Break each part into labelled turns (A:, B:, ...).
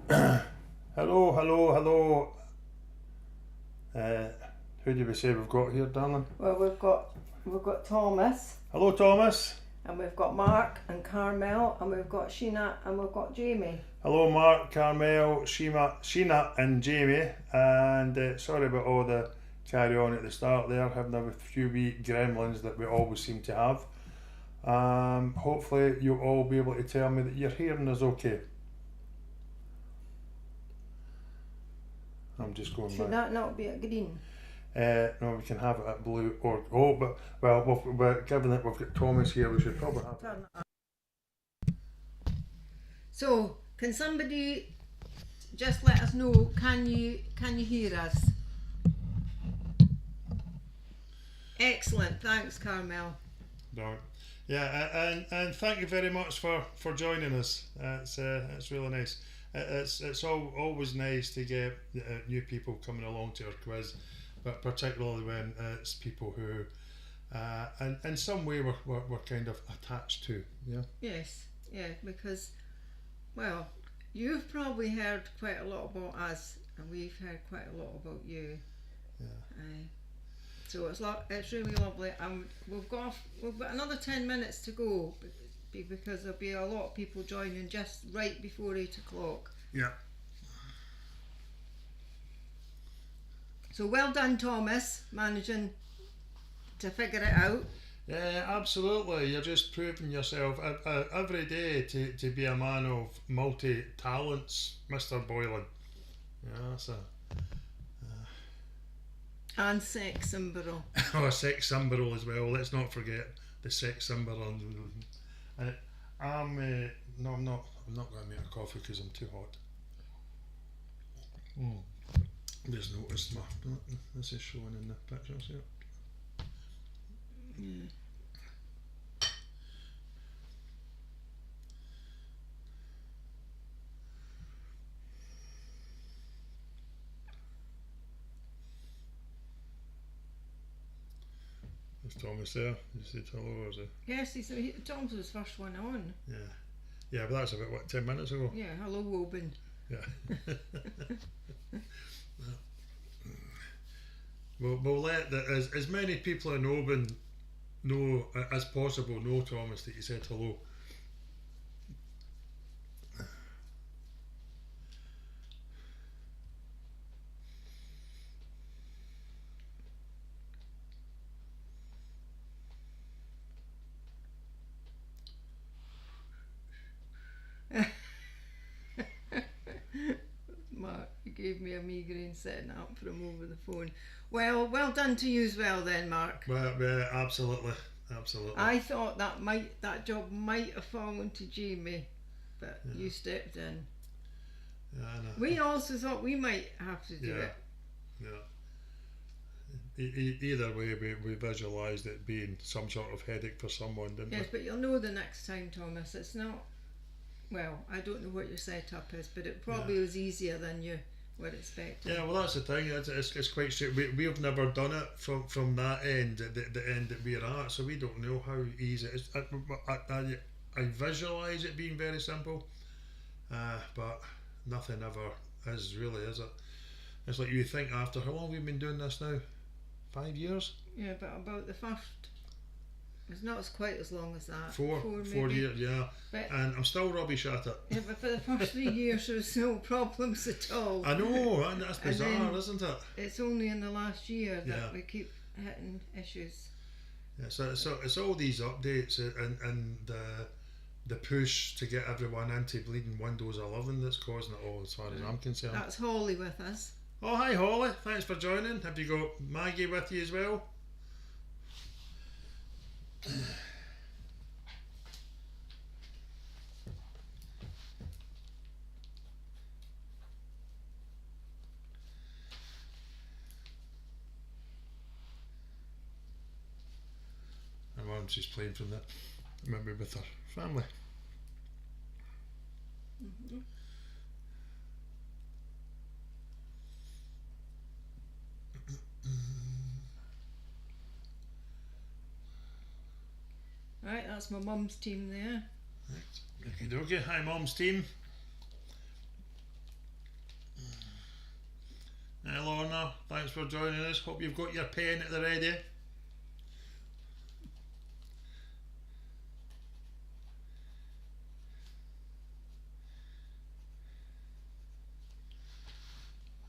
A: Hello, hello, hello. Uh, who do we say we've got here, darling?
B: Well, we've got Thomas,
A: Hello, Thomas.
B: and we've got Mark and Carmel, and we've got Sheena, and we've got Jamie.
A: Hello, Mark, Carmel, Sheena, and Jamie. And sorry about all the carry on at the start there, having a few wee gremlins that we always seem to have. Hopefully, you'll all be able to tell me that you're hearing us okay. I'm just going
B: Should
A: back.
B: that not be a green?
A: No, we can have it at blue or but given that we've got Thomas here, we should probably have.
B: Turn that up. So, can somebody just let us know? Can you hear us? Excellent, thanks, Carmel.
A: Right. Yeah, and thank you very much for joining us. It's really nice. It's always nice to get new people coming along to our quiz, but particularly when it's people who, in some way, we're kind of attached to. Yeah.
B: Yes, yeah, because, well, you've probably heard quite a lot about us, and we've heard quite a lot about you.
A: Yeah.
B: So it's really lovely, and we've got another 10 minutes to go, because there'll be a lot of people joining just right before 8 o'clock.
A: Yeah.
B: So well done, Thomas, managing to figure it out.
A: Yeah, absolutely. You're just proving yourself every day to be a man of multi talents, Mr. Boylan. Yeah, that's a.
B: And sex symbol.
A: Oh, a sex symbol as well. Let's not forget the sex symbol. And no, I'm not. I'm not going to make a coffee because I'm too hot. Just noticed this is showing in the pictures here.
B: Yeah.
A: Is Thomas there? You said hello, or is it?
B: Yes, Thomas was the first one on.
A: Yeah. Yeah, but that's about 10 minutes ago.
B: Yeah, hello, Woburn.
A: Yeah. We'll let as many people in Oban know as possible know, Thomas, that you said hello.
B: Mark, you gave me a migraine setting up for him over the phone. Well done to you as well then, Mark.
A: Well, absolutely.
B: I thought that job might have fallen to Jamie, but
A: Yeah.
B: you stepped in.
A: Yeah, I know.
B: We also thought we might have to do it.
A: Yeah. Either way, we visualised it being some sort of headache for someone, didn't
B: Yes,
A: we?
B: but you'll know the next time, Thomas. It's not. Well, I don't know what your setup is, but it probably was easier than you were expecting.
A: Yeah, well, that's the thing. It's quite straight. We've never done it from that end, the end that we're at, so we don't know how easy it is. I visualise it being very simple, but nothing ever is really, is it? It's like you think after how long we've been doing this now? 5 years?
B: Yeah, but about the first. It's not as quite as long as that.
A: Four
B: maybe.
A: years, yeah.
B: But,
A: And I'm still rubbish at it.
B: yeah, but for the first 3 years, there was no problems at all.
A: I know, and that's bizarre,
B: then
A: isn't it?
B: It's only in the last year that
A: Yeah.
B: we keep hitting issues.
A: Yeah, so it's all these updates and the push to get everyone into bleeding Windows 11 that's causing it all, as far as I'm concerned.
B: That's Holly with us.
A: Oh, hi Holly, thanks for joining. Have you got Maggie with you as well? My mum's just playing from that, maybe with her family.
B: Mm-hmm. Right, that's my mum's team there.
A: Right. Okay, hi mum's team. Hi Lorna, thanks for joining us. Hope you've got your pen at the ready.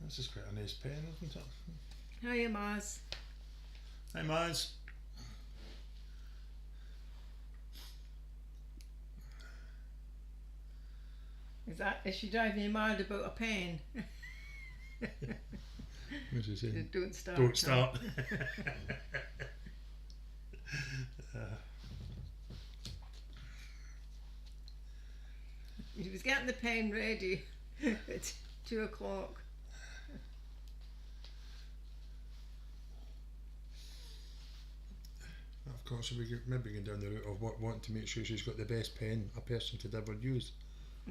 A: This is quite a nice pen, isn't it?
B: Hiya, Maz.
A: Hi Maz.
B: Is she driving you mad about a pen?
A: What's she saying?
B: Don't start.
A: Don't start.
B: He was getting the pen ready at 2 o'clock.
A: Of course, we could maybe go down the route of wanting to make sure she's got the best pen a person could ever use.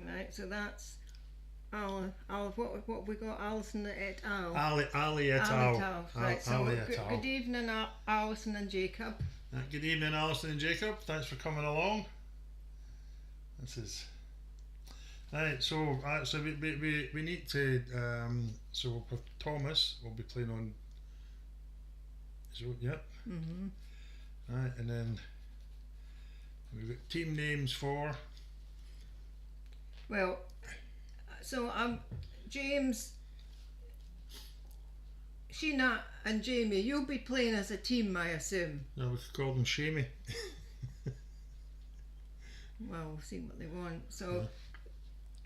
B: Right, so that's what we got, Alison et al.
A: Ali et al.
B: Right, so
A: Ali et al.
B: good evening, Alison and Jacob.
A: Good evening, Alison and Jacob. Thanks for coming along. This is right. So we need to. So with Thomas, we'll be playing on. So yep.
B: Mhm.
A: Right, and then we've got team names for.
B: Well, so James, Sheena, and Jamie. You'll be playing as a team, I assume.
A: No, we could call them Shamey.
B: Well, we'll see what they want. So,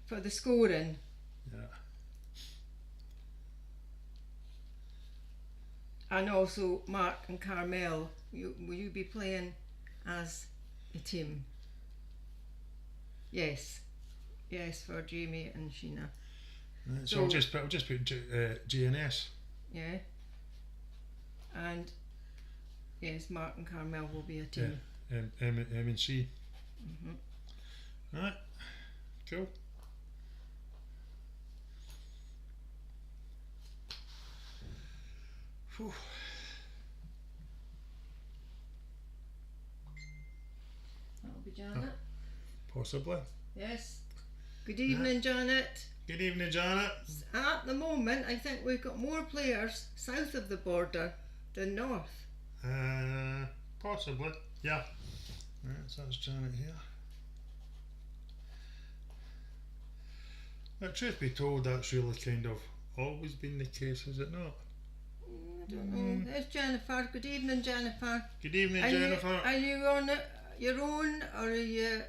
B: for the scoring.
A: Yeah.
B: And also Mark and Carmel, will you be playing as a team? Yes, for Jamie and Sheena.
A: Right, so I'll just put G and S.
B: Yeah. And yes, Mark and Carmel will be a team.
A: Yeah. M and C.
B: Mhm.
A: Right. Cool. Whew.
B: That'll be Janet.
A: Possibly.
B: Yes. Good evening, Janet.
A: Good evening, Janet.
B: At the moment, I think we've got more players south of the border than north.
A: Possibly. Yeah. Right, so that's Janet here. But truth be told, that's really kind of always been the case, is it not?
B: I don't know. There's Jennifer. Good evening, Jennifer.
A: Good evening, Jennifer.
B: Are you on your own, or are you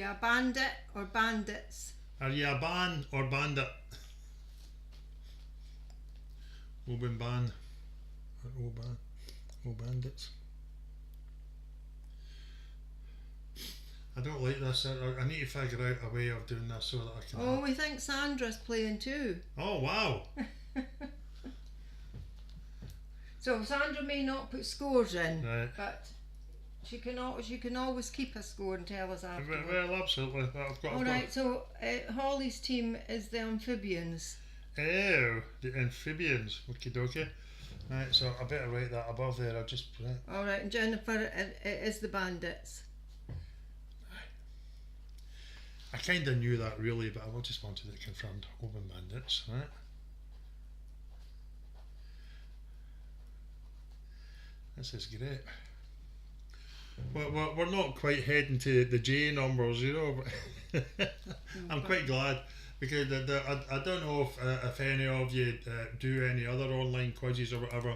B: a bandit or bandits?
A: Are you a band or bandit? We've been banned. Oh, bandits. I don't like this. I need to figure out a way of doing this so that I can.
B: Oh, we think Sandra's playing too.
A: Oh, wow.
B: So Sandra may not put scores in,
A: Right.
B: but she can always keep a score and tell us afterwards.
A: Well, absolutely.
B: All right. So Holly's team is the amphibians.
A: Oh, the amphibians. Okie dokie. Right, so I better write that above there. I'll just put it.
B: All right, and Jennifer it is the bandits.
A: I kind of knew that really, but I just wanted it confirmed. Open bandits, right? This is great. Well, we're not quite heading to the J numbers, you know, but I'm quite glad because I don't know if any of you do any other online quizzes or whatever,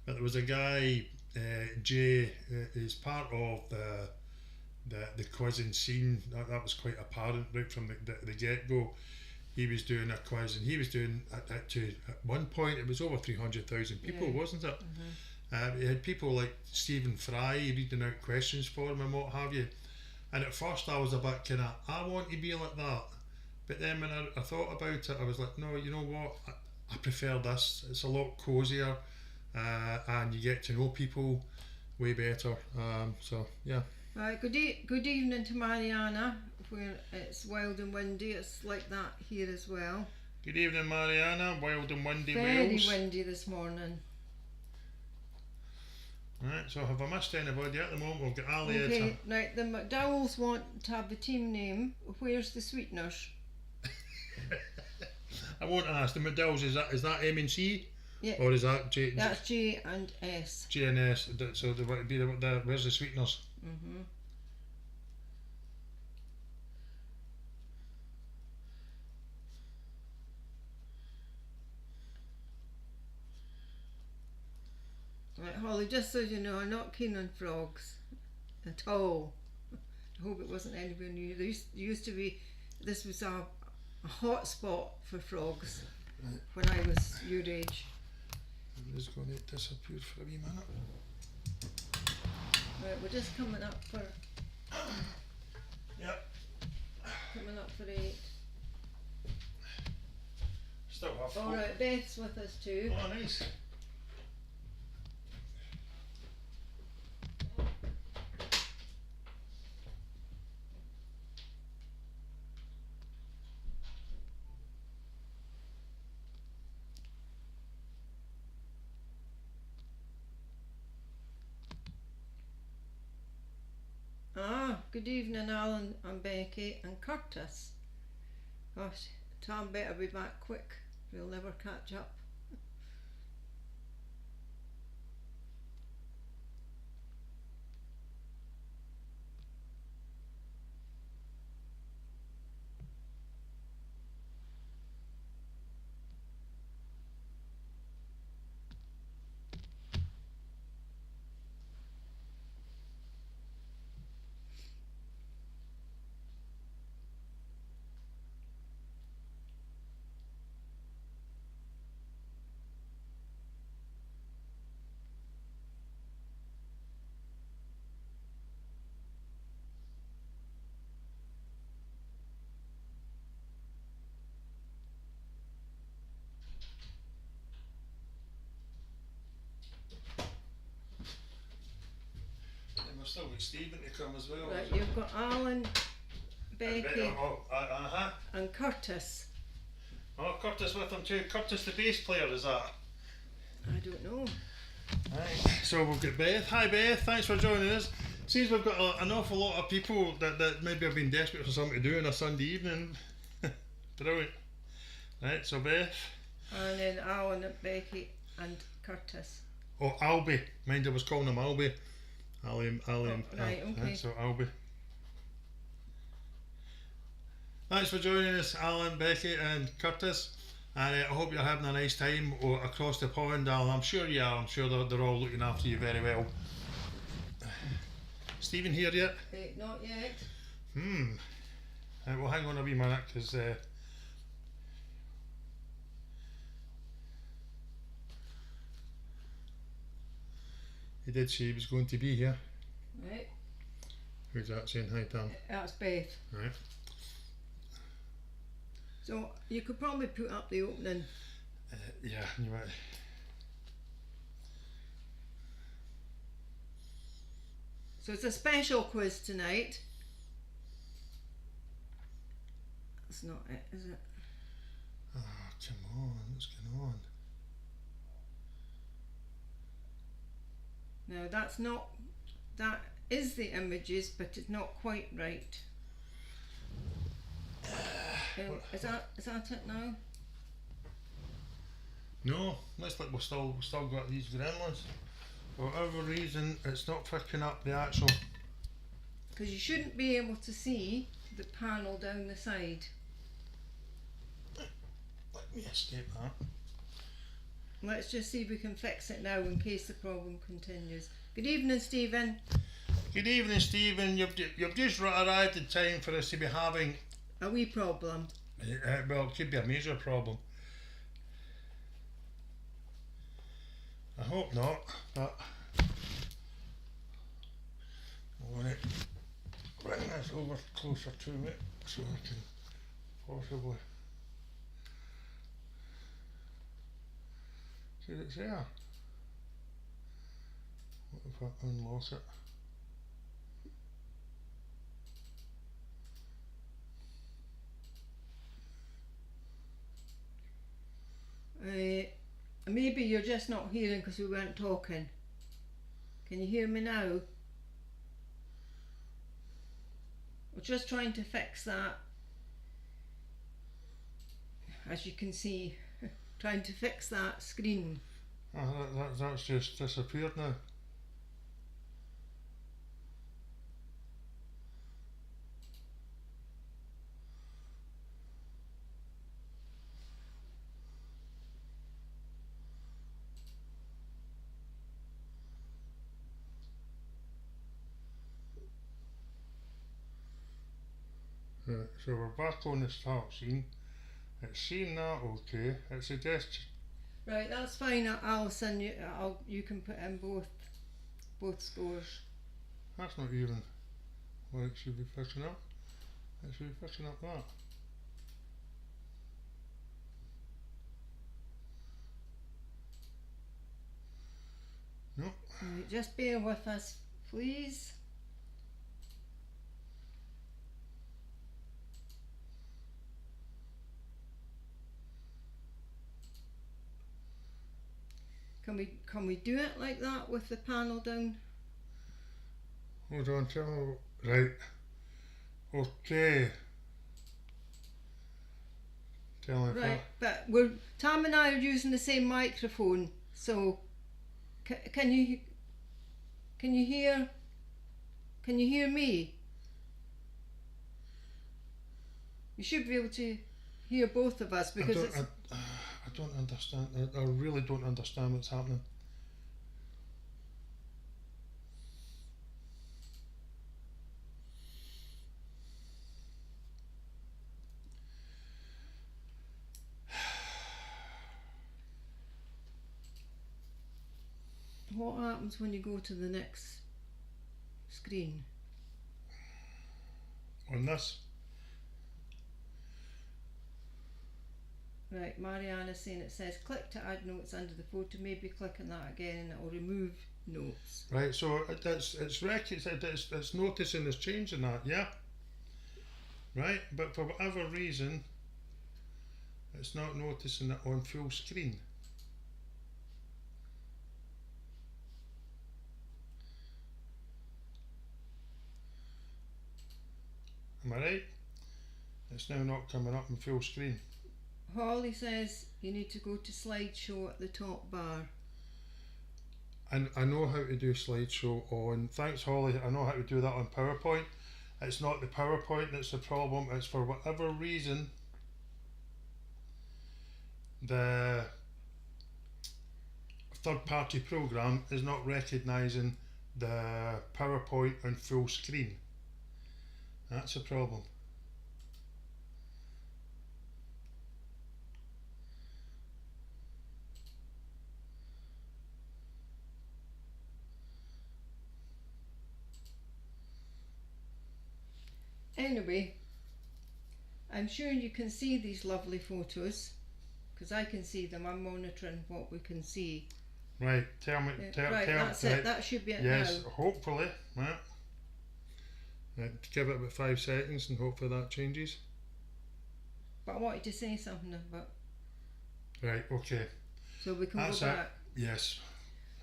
A: but there was a guy, Jay, is part of the quizzing scene. That was quite apparent right from the get-go. He was doing a quiz, and he was doing at one point it was over 300,000 people, wasn't it? He had people like Stephen Fry reading out questions for him and what have you. And at first I was a bit kind of, I want to be like that. But then when I thought about it, I was like, no, you know what? I prefer this. It's a lot cosier, and you get to know people way better. So yeah.
B: Right. Good evening to Mariana. Where it's wild and windy, it's like that here as well.
A: Good evening, Mariana. Wild and windy
B: Very
A: Wales.
B: windy this morning.
A: Right, so have I missed anybody at the moment? We've got Ali.
B: Okay, right, the McDowells want to have the team name. Where's the sweeteners?
A: I won't ask. The McDowell's, is that M and C?
B: Yeah.
A: Or is that
B: That's J and S.
A: J and S? So the would be the where's the sweeteners?
B: Mhm. Right, Holly, just so you know, I'm not keen on frogs at all. I hope it wasn't anywhere near. There used to be, this was a hot spot for frogs when I was your age.
A: I'm just going to disappear for a wee minute.
B: Right, we're just coming up for
A: Yep.
B: 8.
A: Still have
B: All right, Beth's with us too.
A: Oh, nice.
B: Good evening, Alan and Becky and Curtis. Gosh, Tom better be back quick. We'll never catch up.
A: And we've still got Stephen to come as well.
B: Right, you've got Alan, Becky
A: Uh-huh.
B: and Curtis.
A: Oh, Curtis with him too. Curtis, the bass player, is that?
B: I don't know.
A: Right. So we've got Beth. Hi Beth, thanks for joining us. Seems we've got an awful lot of people that maybe have been desperate for something to do on a Sunday evening. Brilliant. Right, so Beth.
B: And then Alan, Becky and Curtis.
A: Oh, Albie. Mind, I was calling him Albie. Ali,
B: right, okay.
A: So Albie. Thanks for joining us, Alan, Becky and Curtis. And I hope you're having a nice time across the pond, Alan. I'm sure you are. I'm sure they're all looking after you very well. Stephen here yet?
B: Not yet.
A: Right, well, hang on a wee minute, because he did say he was going to be here.
B: Right.
A: Who's that saying hi, Tam?
B: That's Beth.
A: Right.
B: So you could probably put up the opening.
A: Yeah, you might.
B: So it's a special quiz tonight. That's not it, is it?
A: Oh, come on, what's going on?
B: No, that's not. That is the images, but it's not quite right. Is that it now?
A: No, looks like we've still got these gremlins. For whatever reason, it's not picking up the actual.
B: Because you shouldn't be able to see the panel down the side.
A: Let me escape that.
B: Let's just see if we can fix it now in case the problem continues. Good evening, Stephen.
A: Good evening, Stephen. You've just arrived in time for us to be having
B: A wee problem.
A: well, it could be a major problem. I hope not, but I want to bring this over closer to me so I can possibly see it's there. What if I unlock it?
B: Maybe you're just not hearing because we weren't talking. Can you hear me now? We're just trying to fix that. as you can see, trying to fix that screen.
A: That's just disappeared now. Right, so we're back on the start scene. It's seen that okay. It suggests.
B: Right, that's fine. I'll send you. You can put in both scores.
A: That's not even what it should be picking up. It should be picking up that. No.
B: Right, just bear with us, please. Can we do it like that with the panel down?
A: Hold on, tell me. Right. Okay. Tell me.
B: Right, but Tam and I are using the same microphone, so can you hear? Can you hear me? You should be able to hear both of us because
A: I don't understand. I really don't understand what's happening.
B: What happens when you go to the next screen?
A: On this.
B: Right, Mariana's saying it says click to add notes under the photo. Maybe click on that again and it will remove notes.
A: Right, so it's noticing there's change in that, yeah? Right, but for whatever reason, it's not noticing it on full screen. Am I right? It's now not coming up in full screen.
B: Holly says you need to go to slideshow at the top bar.
A: And I know how to do slideshow on, thanks Holly, I know how to do that on PowerPoint. It's not the PowerPoint that's the problem, it's for whatever reason the third party program is not recognising the PowerPoint on full screen. That's a problem.
B: Anyway, I'm sure you can see these lovely photos because I can see them. I'm monitoring what we can see.
A: Right, tell me.
B: Right, that's it. That should be it now.
A: Yes, hopefully. Right, give it about 5 seconds and hopefully that changes.
B: But I wanted to say something about.
A: Right, okay.
B: So we can
A: That's
B: go back.
A: It. Yes.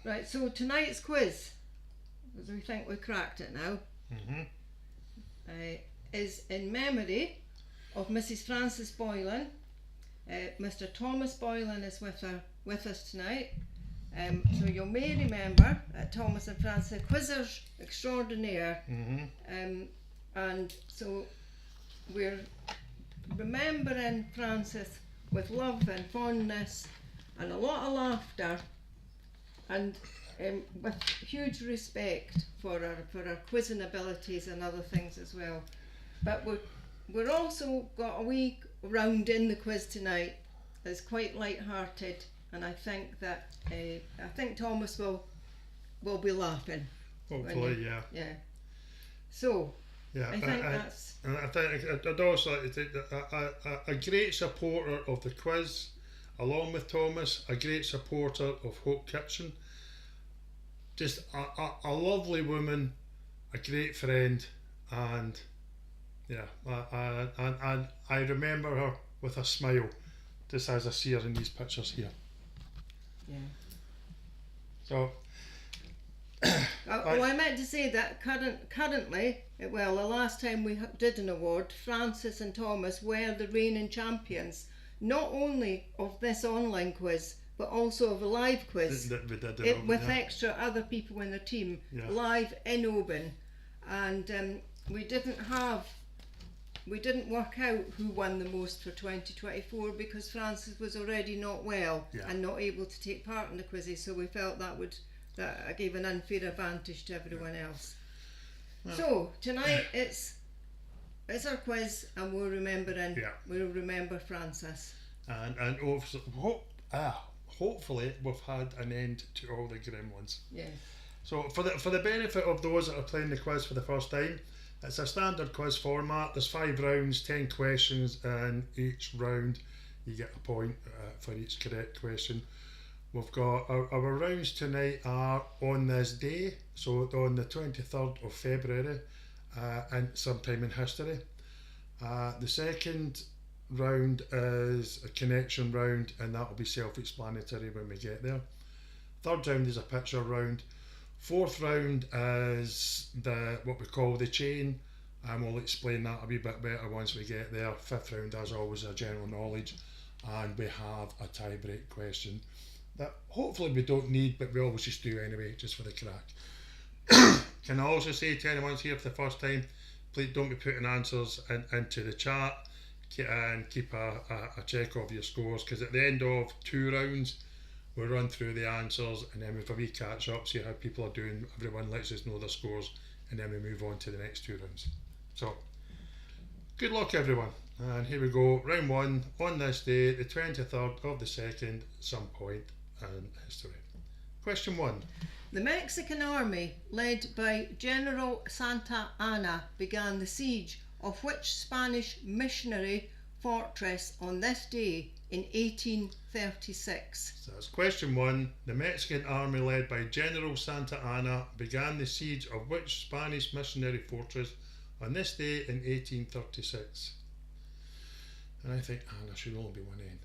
B: Right, so tonight's quiz, because we think we cracked it now, is in memory of Mrs. Frances Boylan. Mr. Thomas Boylan is with us tonight. So you may remember Thomas and Frances, quizzers extraordinaire. And so we're remembering Frances with love and fondness and a lot of laughter and with huge respect for our quizzing abilities and other things as well. But we're also got a wee round in the quiz tonight that's quite light-hearted, and I think that I think Thomas will be laughing.
A: Hopefully, yeah.
B: Yeah. So
A: yeah,
B: I think that's.
A: And I think I'd also like to think that a great supporter of the quiz, along with Thomas, a great supporter of Hope Kitchen. Just a lovely woman, a great friend, and yeah, I remember her with a smile, just as I see her in these pictures here.
B: Yeah.
A: So.
B: I meant to say that currently, well, the last time we did an award, Frances and Thomas were the reigning champions. not only of this online quiz, but also of a live quiz
A: That we did
B: with
A: yeah.
B: extra other people in the team,
A: Yeah.
B: live in Oban. And we didn't work out who won the most for 2024 because Francis was already not well
A: Yeah.
B: and not able to take part in the quizzes, so we felt that gave an unfair advantage to everyone else.
A: Well,
B: so tonight it's our quiz, and we'll remember Francis.
A: And hopefully we've had an end to all the gremlins.
B: Yes.
A: So for the benefit of those that are playing the quiz for the first time, it's a standard quiz format. There's 5 rounds, 10 questions, and each round you get a point for each correct question. We've got our rounds tonight are on this day, so on the 23rd of February, and sometime in history. The second round is a connection round, and that will be self-explanatory when we get there. Third round is a picture round. Fourth round is what we call the chain, and we'll explain that a wee bit better once we get there. Fifth round, as always, a general knowledge, and we have a tie-break question that hopefully we don't need, but we always just do anyway, just for the crack. Can I also say to anyone here for the first time, please don't be putting answers into the chat, and keep a check of your scores, because at the end of 2 rounds we'll run through the answers, and then we've a wee catch up, see how people are doing. Everyone lets us know their scores, and then we move on to the next 2 rounds. So good luck everyone, and here we go. Round 1 on this day, the 23rd of the 2nd, some point in history. Question 1.
B: The Mexican army, led by General Santa Anna, began the siege of which Spanish missionary fortress on this day in 1836?
A: So that's question 1. The Mexican army led by General Santa Anna began the siege of which Spanish missionary fortress on this day in 1836? And I think Anna should only be one end.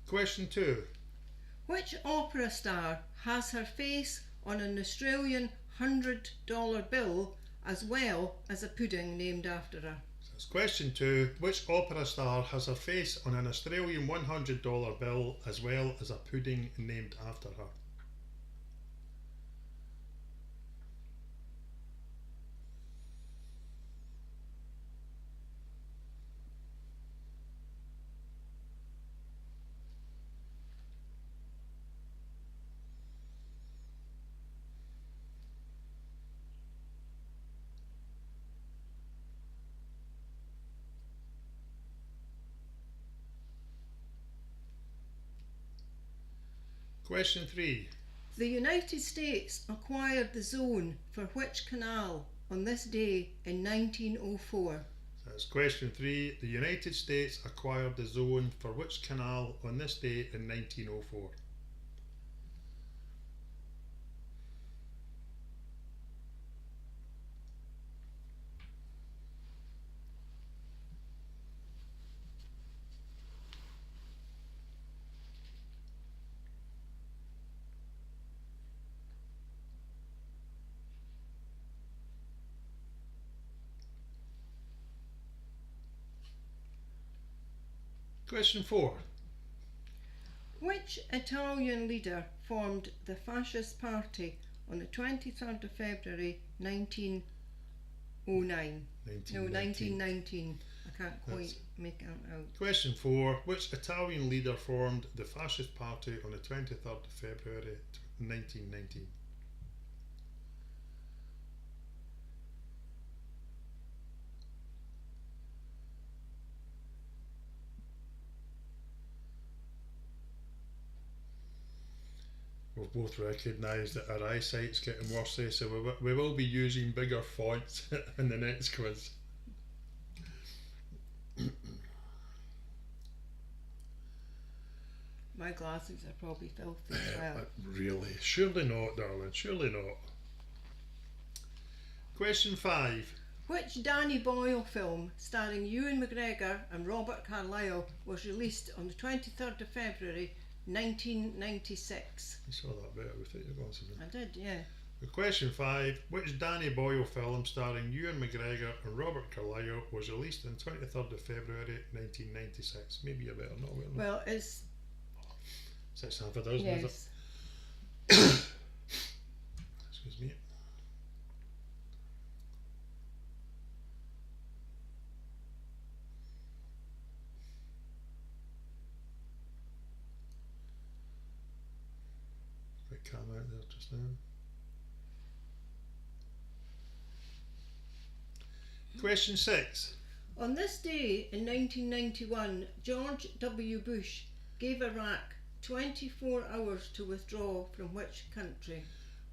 A: Question 2.
B: Which opera star has her face on an Australian $100 bill as well as a pudding named after her?
A: So that's question 2. Which opera star has her face on an Australian $100 bill as well as a pudding named after her? Question 3.
B: The United States acquired the zone for which canal on this day in 1904?
A: So that's question 3. The United States acquired the zone for which canal on this day in 1904? Question 4.
B: Which Italian leader formed the Fascist Party on the 23rd of February 1909? No, 1919. I can't quite make it out.
A: Question 4. Which Italian leader formed the Fascist Party on the 23rd of February 1919? We've both recognised that our eyesight's getting worse, so we will be using bigger fonts in the next quiz.
B: My My glasses are probably filthy as well.
A: Really? Surely not, darling. Surely not. Question 5.
B: Which Danny Boyle film starring Ewan McGregor and Robert Carlyle was released on the 23rd of February 1996?
A: You saw that better without your glasses on.
B: I did, yeah.
A: Question 5. Which Danny Boyle film starring Ewan McGregor and Robert Carlyle was released on 23rd of February 1996? Maybe you better know.
B: Well, it's...
A: 6 half a dozen,
B: yes.
A: is it? Excuse me. Bit calm out there just now. Question 6.
B: On this day in 1991, George W. Bush gave Iraq 24 hours to withdraw from which country?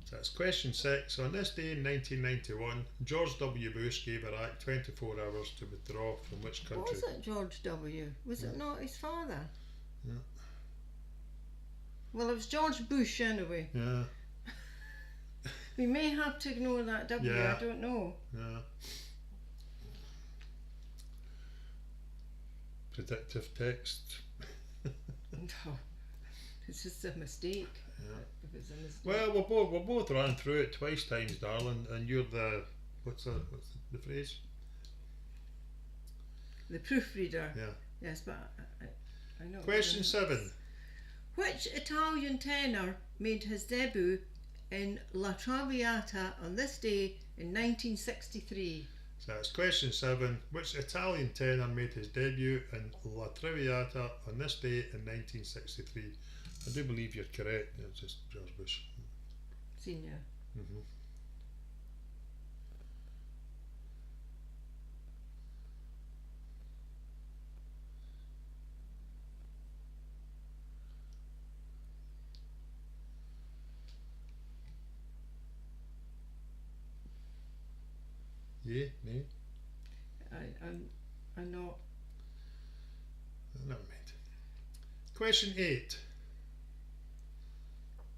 A: So that's question 6. On this day in 1991, George W. Bush gave Iraq 24 hours to withdraw from which country?
B: Was it George W.? Was it not his father?
A: Yeah.
B: Well, it was George Bush anyway.
A: Yeah.
B: We may have to ignore that W,
A: Yeah.
B: I don't know.
A: Yeah. Predictive text.
B: No, it's just a mistake.
A: Yeah.
B: If it's a mistake.
A: Well, we both ran through it twice times, darling, and you're the what's the phrase?
B: The proofreader.
A: Yeah.
B: Yes, but I know.
A: Question 7.
B: Which Italian tenor made his debut in La Traviata on this day in 1963?
A: So that's question 7. Which Italian tenor made his debut in La Traviata on this day in 1963? I do believe you're correct. It's just George Bush.
B: Senior.
A: Mm-hmm. Yeah, no,
B: I'm not.
A: never mind. Question 8.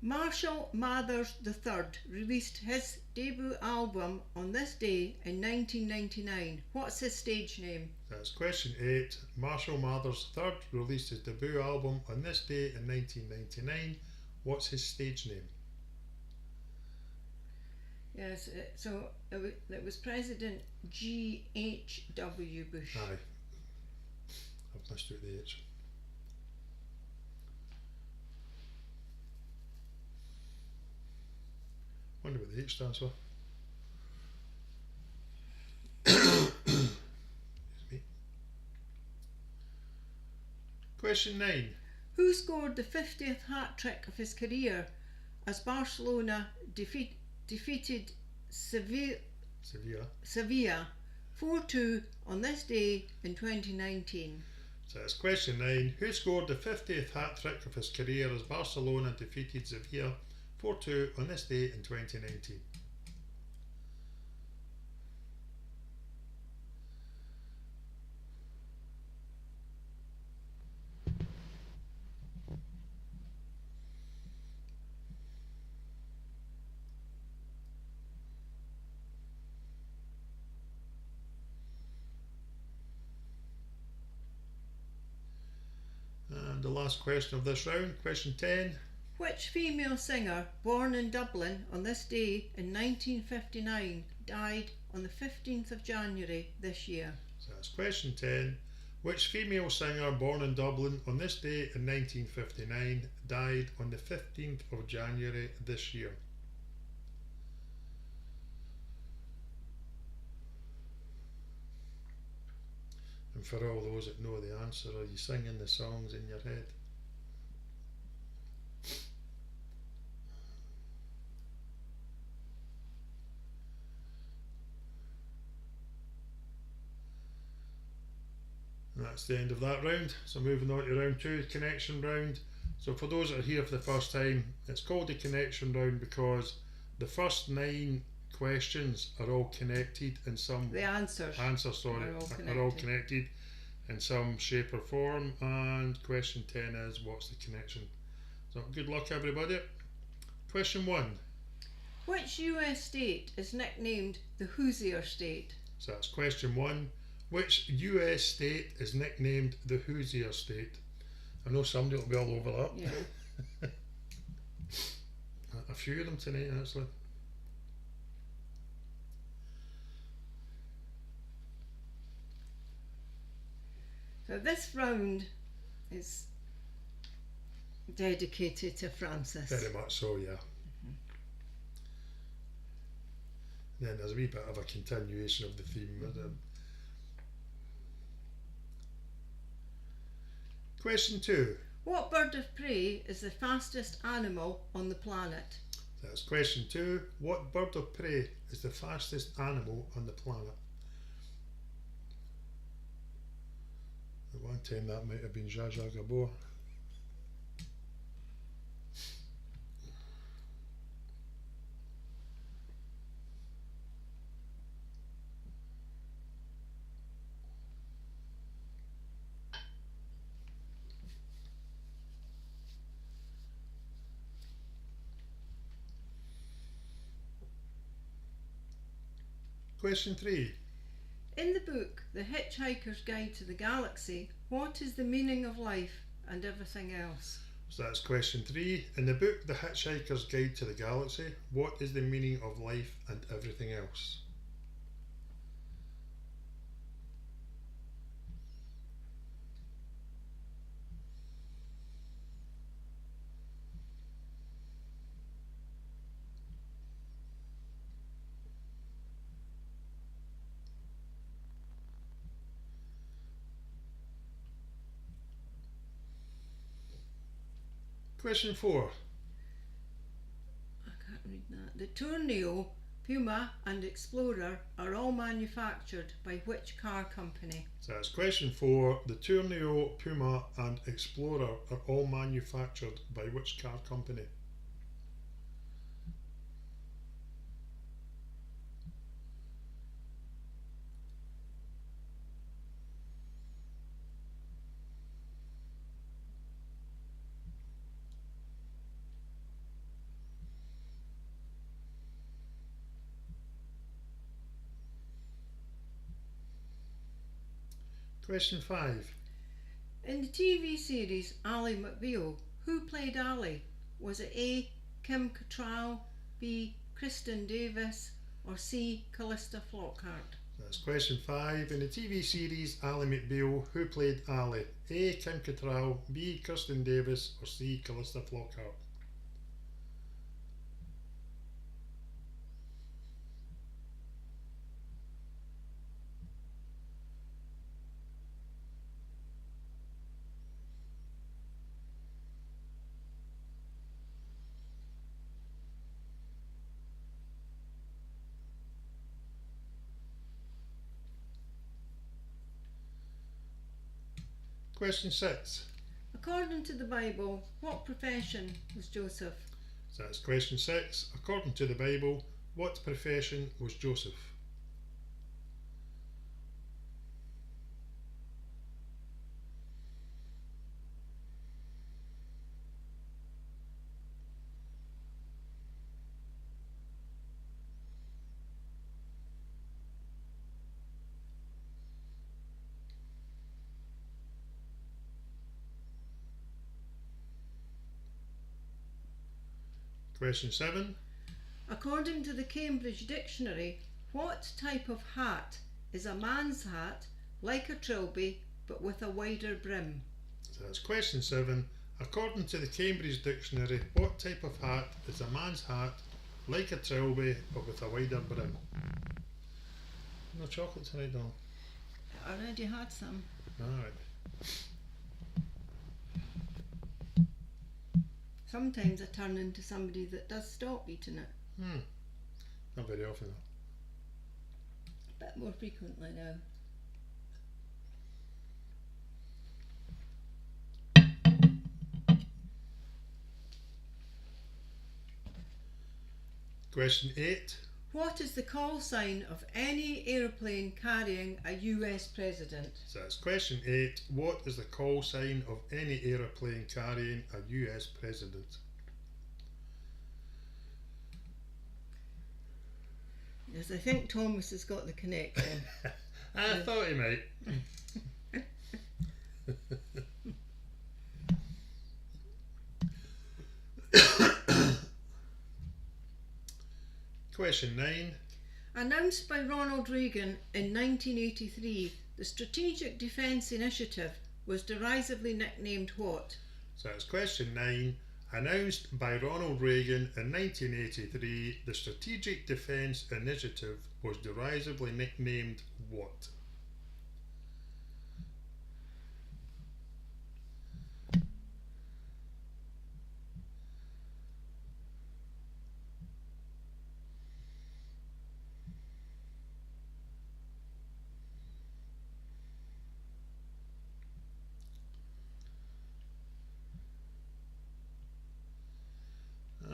B: Marshall Mathers III released his debut album on this day in 1999. What's his stage name?
A: That's question 8. Marshall Mathers III released his debut album on this day in 1999. What's his stage name?
B: Yes, so it was President G.H.W. Bush.
A: Aye. I've missed out the H. Wonder what the H stands for. Excuse me. Question 9.
B: Who scored the 50th hat-trick of his career as Barcelona defeated Sevilla 4-2 on this day in 2019?
A: So that's question 9. Who scored the 50th hat-trick of his career as Barcelona defeated Sevilla 4-2 on this day in 2019? And the last question of this round, question 10.
B: Which female singer born in Dublin on this day in 1959 died on the 15th of January this year?
A: So that's question 10. Which female singer born in Dublin on this day in 1959 died on the 15th of January this year? And for all those that know the answer, are you singing the songs in your head? And that's the end of that round. So moving on to round 2, connection round. So for those that are here for the first time, it's called the connection round because the first 9 questions are all connected in some
B: The answers
A: are all connected. in some shape or form. And question 10 is, what's the connection? So good luck, everybody. Question 1.
B: Which US state is nicknamed the Hoosier State?
A: So that's question 1. Which US state is nicknamed the Hoosier State? I know somebody will be all over that.
B: Yeah.
A: A few of them tonight, actually.
B: So this round is dedicated to Francis.
A: Very much so, yeah. Then there's a wee bit of a continuation of the theme. Question 2.
B: What bird of prey is the fastest animal on the planet?
A: That's question 2. What bird of prey is the fastest animal on the planet? At one time that might have been Zsa Zsa Gabor. Question 3.
B: In the book The Hitchhiker's Guide to the Galaxy, what is the meaning of life and everything else?
A: So that's question 3. In the book The Hitchhiker's Guide to the Galaxy, what is the meaning of life and everything else? Question 4.
B: I can't read that. The Tourneo, Puma and Explorer are all manufactured by which car company?
A: So that's question 4. The Tourneo, Puma and Explorer are all manufactured by which car company? Question 5.
B: In the TV series Ally McBeal, who played Ally? Was it A. Kim Cattrall, B. Kristen Davis, or C. Callista Flockhart?
A: That's question 5. In the TV series Ally McBeal, who played Ally? A. Kim Cattrall, B. Kirsten Davis, or C. Callista Flockhart? Question 6.
B: According to the Bible, what profession was Joseph?
A: So that's question 6. According to the Bible, what profession was Joseph? Question 7.
B: According to the Cambridge Dictionary, what type of hat is a man's hat like a trilby but with a wider brim?
A: So that's question 7. According to the Cambridge Dictionary, what type of hat is a man's hat like a trilby but with a wider brim? No chocolate tonight, doll.
B: I already had some.
A: Alright.
B: Sometimes I turn into somebody that does stop eating it.
A: Not very often though.
B: A bit more frequently now.
A: Question 8.
B: What is the call sign of any aeroplane carrying a US president?
A: So that's question 8. What is the call sign of any aeroplane carrying a US president?
B: Yes, I think Thomas has got the connection.
A: I thought he might. Question 9.
B: Announced by Ronald Reagan in 1983, the Strategic Defence Initiative was derisively nicknamed what?
A: So that's question 9. Announced by Ronald Reagan in 1983, the Strategic Defence Initiative was derisively nicknamed what?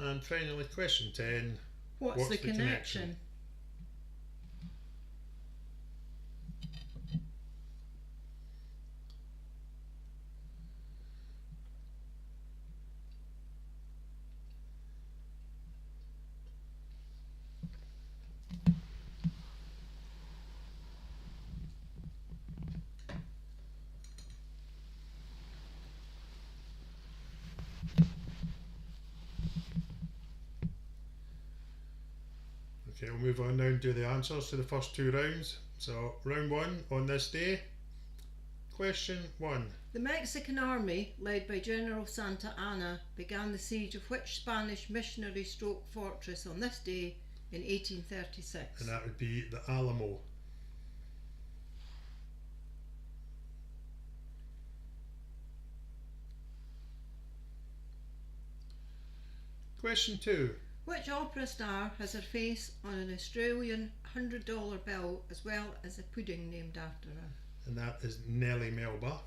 A: And finally, question 10.
B: What's the connection?
A: Okay, we'll move on now and do the answers to the first 2 rounds. So, round 1, on this day. Question 1.
B: The Mexican army, led by General Santa Anna, began the siege of which Spanish missionary stroke fortress on this day in 1836?
A: And that would be the Alamo. Question 2.
B: Which opera star has her face on an Australian $100 bill as well as a pudding named after her?
A: And that is Nellie Melba.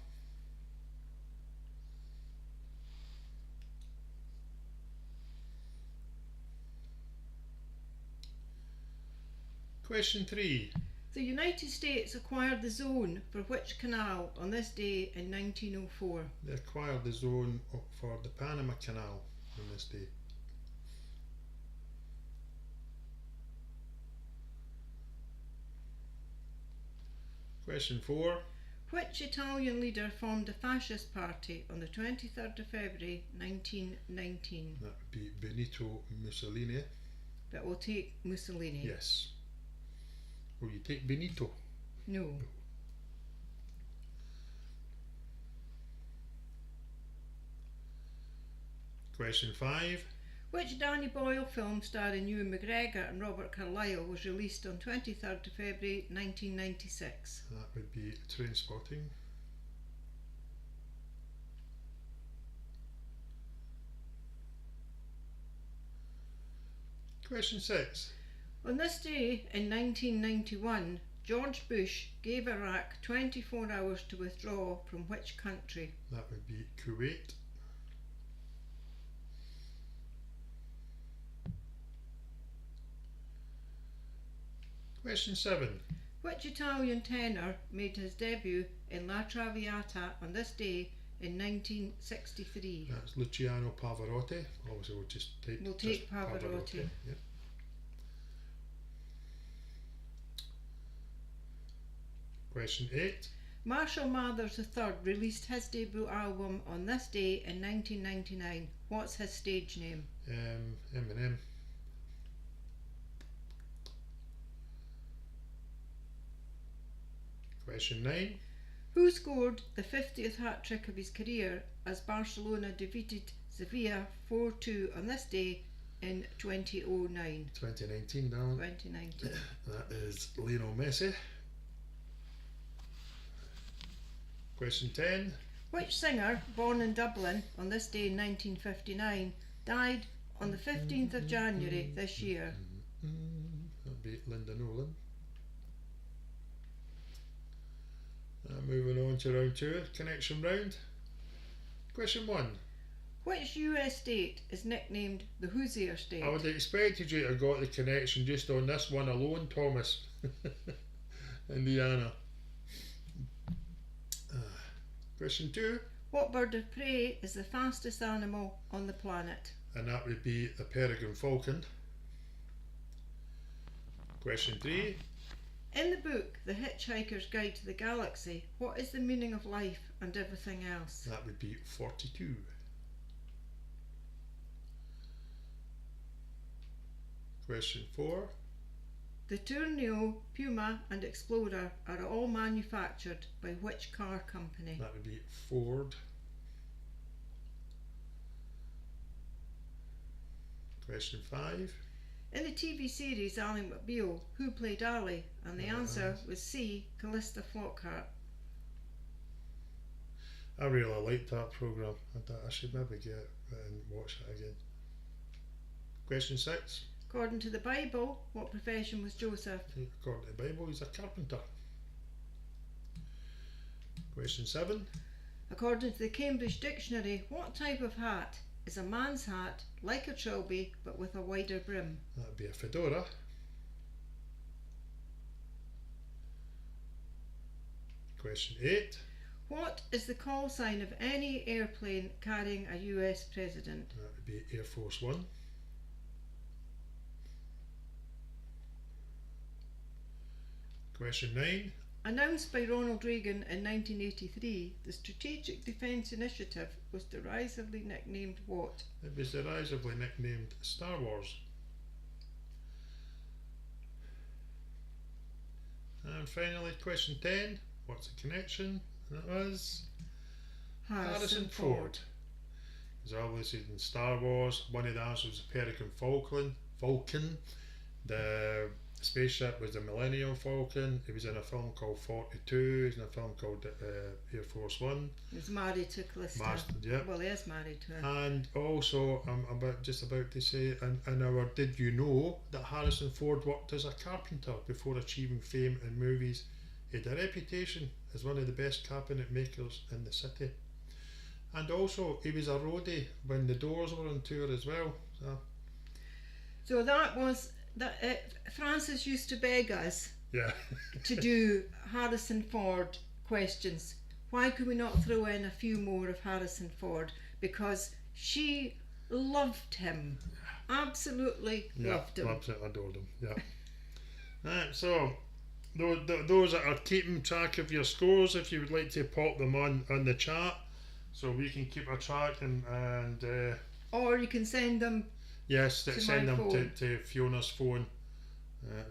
A: Question 3.
B: The United States acquired the zone for which canal on this day in 1904?
A: They acquired the zone for the Panama Canal on this day. Question 4.
B: Which Italian leader formed the fascist party on the 23rd of February 1919?
A: That would be Benito Mussolini.
B: But we'll take Mussolini.
A: Yes. Will you take Benito?
B: No.
A: Question 5.
B: Which Danny Boyle film starring Ewan McGregor and Robert Carlyle was released on 23rd of February 1996?
A: That would be Trainspotting. Question 6.
B: On this day in 1991, George Bush gave Iraq 24 hours to withdraw from which country?
A: That would be Kuwait. Question 7.
B: Which Italian tenor made his debut in La Traviata on this day in 1963?
A: That's Luciano Pavarotti. Obviously, we'll take
B: Pavarotti.
A: Yep. Question 8.
B: Marshall Mathers III released his debut album on this day in 1999. What's his stage name?
A: Eminem. Question 9.
B: Who scored the 50th hat-trick of his career as Barcelona defeated Sevilla 4-2 on this day in 2009?
A: 2019, darling.
B: 2019.
A: That is Lionel Messi. Question 10.
B: Which singer, born in Dublin on this day in 1959, died on the 15th of January this year?
A: That'd be Linda Nolan. Moving on to round 2, connection round. Question 1.
B: Which US state is nicknamed the Hoosier State?
A: I would have expected you to have got the connection just on this one alone, Thomas. Indiana. Question 2.
B: What bird of prey is the fastest animal on the planet?
A: And that would be the peregrine falcon. Question 3.
B: In the book The Hitchhiker's Guide to the Galaxy, what is the meaning of life and everything else?
A: That would be 42. Question 4.
B: The Tourneo, Puma and Explorer are all manufactured by which car company?
A: That would be Ford. Question 5.
B: In the TV series Ally McBeal, who played Ally? And the answer was C. Callista Flockhart.
A: I really liked that programme. I should maybe get it and watch it again. Question 6.
B: According to the Bible, what profession was Joseph?
A: According to the Bible, he's a carpenter. Question 7.
B: According to the Cambridge Dictionary, what type of hat is a man's hat like a trilby but with a wider brim?
A: That would be a fedora. Question 8.
B: What is the call sign of any airplane carrying a US president?
A: That would be Air Force One. Question 9.
B: Announced by Ronald Reagan in 1983, the Strategic Defence Initiative was derisively nicknamed what?
A: It was derisively nicknamed Star Wars. And finally, question 10. What's the connection? That was Harrison Ford. Because obviously in Star Wars, one of the answers was the Peregrine Falcon. The spaceship was the Millennium Falcon. He was in a film called 42. He was in a film called Air Force One.
B: He was married to Callista.
A: Yep.
B: Well, he is married to her.
A: And also, I'm just about to say, in our Did You Know that Harrison Ford worked as a carpenter before achieving fame in movies. He had a reputation as one of the best cabinet makers in the city. And also, he was a roadie when the Doors were on tour as well.
B: So that was that. Francis used to beg us
A: Yeah.
B: to do Harrison Ford questions. Why could we not throw in a few more of Harrison Ford? Because she loved him. Absolutely loved him.
A: Absolutely adored him. Yeah. Right, so those that are keeping track of your scores, if you would like to pop them on the chat, so we can keep a track and
B: or you can send them.
A: Yes, send them
B: phone.
A: to Fiona's phone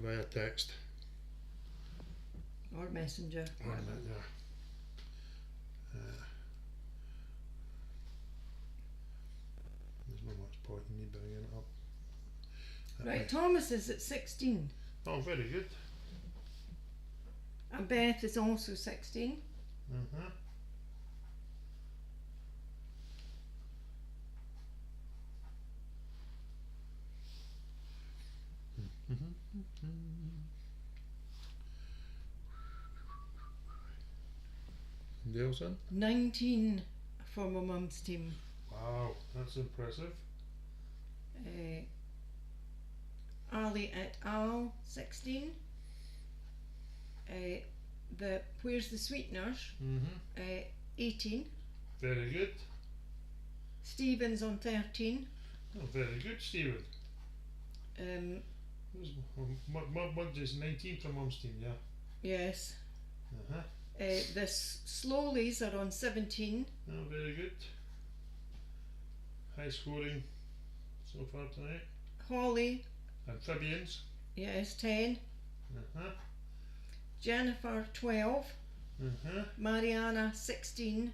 A: via text.
B: Or messenger.
A: Yeah. There's not much point in me bringing it up.
B: Right, Thomas is at 16.
A: Oh, very good.
B: And Beth is also 16.
A: Uh-huh. Nielsen?
B: 19 for my mum's team.
A: Wow, that's impressive.
B: Ali et al. 16. The Where's the Sweeteners? 18.
A: Very good.
B: Stephen's on 13.
A: Oh, very good, Stephen. Mudge is 19 from Mum's team, yeah.
B: Yes.
A: Uh-huh.
B: The Sloleys are on 17.
A: Oh, very good. High scoring so far tonight.
B: Holly,
A: Amphibians.
B: yes, 10.
A: Uh-huh.
B: Jennifer, 12.
A: Uh-huh.
B: Mariana, 16.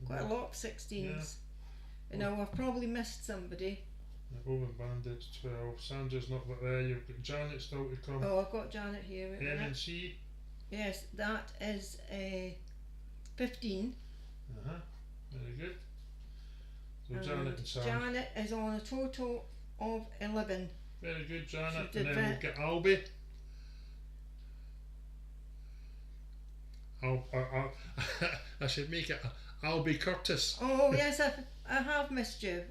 B: Quite a lot of 16s.
A: Yeah.
B: And now I've probably missed somebody.
A: Owen Bandits, 12. Sandra's not there. You've got Janet still to come.
B: Oh, I've got Janet here. Wait a minute.
A: M&C.
B: Yes, that is 15.
A: Uh-huh. Very good. So
B: And
A: Janet and Sam.
B: Janet is on a total of 11.
A: Very good, Janet.
B: She did
A: And then we'll
B: that.
A: get Albie. I should make it Albie Curtis.
B: Oh yes, I have missed you.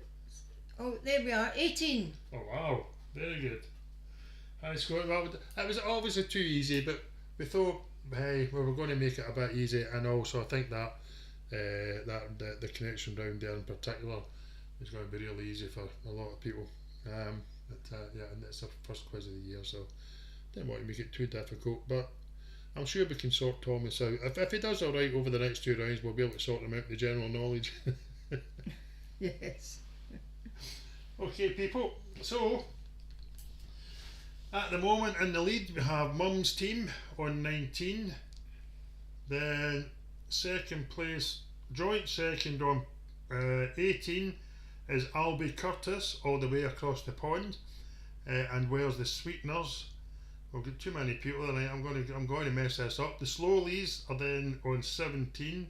B: Oh, there we are, 18.
A: Oh wow, very good. High score. Well, that was obviously too easy, but we thought, hey, we were going to make it a bit easy, and also I think that the connection round there in particular is going to be really easy for a lot of people. Yeah, and it's the first quiz of the year, so didn't want to make it too difficult, but I'm sure we can sort Thomas out. If he does all right over the next 2 rounds, we'll be able to sort him out the general knowledge.
B: Yes.
A: Okay, people. So at the moment in the lead, we have Mum's team on 19. Then second place, joint second on 18 is Albie Curtis, all the way across the pond, and where's the Sweeteners? We've got too many people tonight. I'm going to mess this up. The Slowleys are then on 17,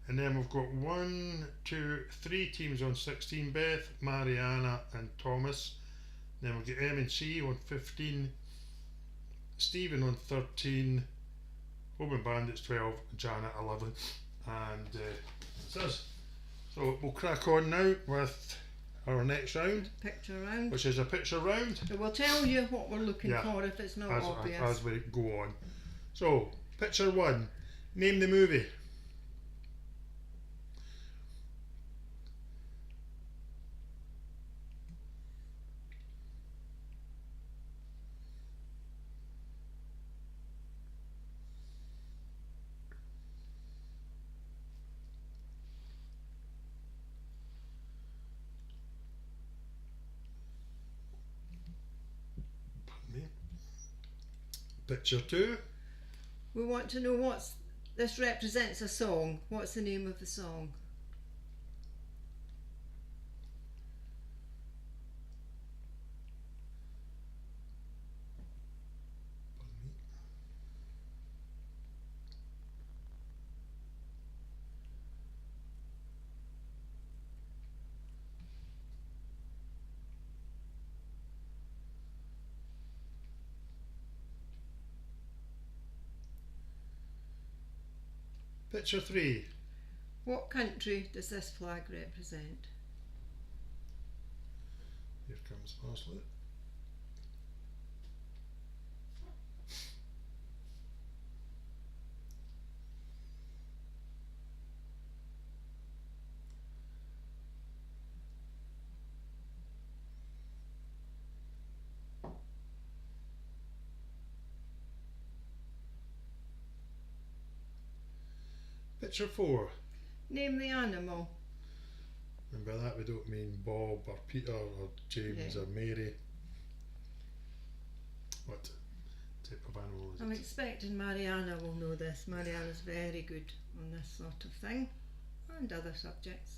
A: and then we've got 1, 2, 3 teams on 16. Beth, Mariana, and Thomas. Then we've got M&C on 15, Stephen on 13, Open Bandits 12, Janet 11, and that's us. So we'll crack on now with our next round,
B: Picture round.
A: which is a picture round.
B: So we'll tell you what we're looking
A: Yeah,
B: for if it's not
A: as,
B: obvious.
A: as we go on. So, picture 1, name the movie. Pardon me. Picture 2.
B: We want to know this represents a song. What's the name of the song?
A: Pardon me. Picture 3.
B: What country does this flag represent?
A: Here comes Parsley. Picture 4.
B: Name the animal.
A: And by that we don't mean Bob or Peter or James
B: Yeah.
A: or Mary. What type of animal is
B: I'm
A: it?
B: expecting Mariana will know this. Mariana's very good on this sort of thing and other subjects.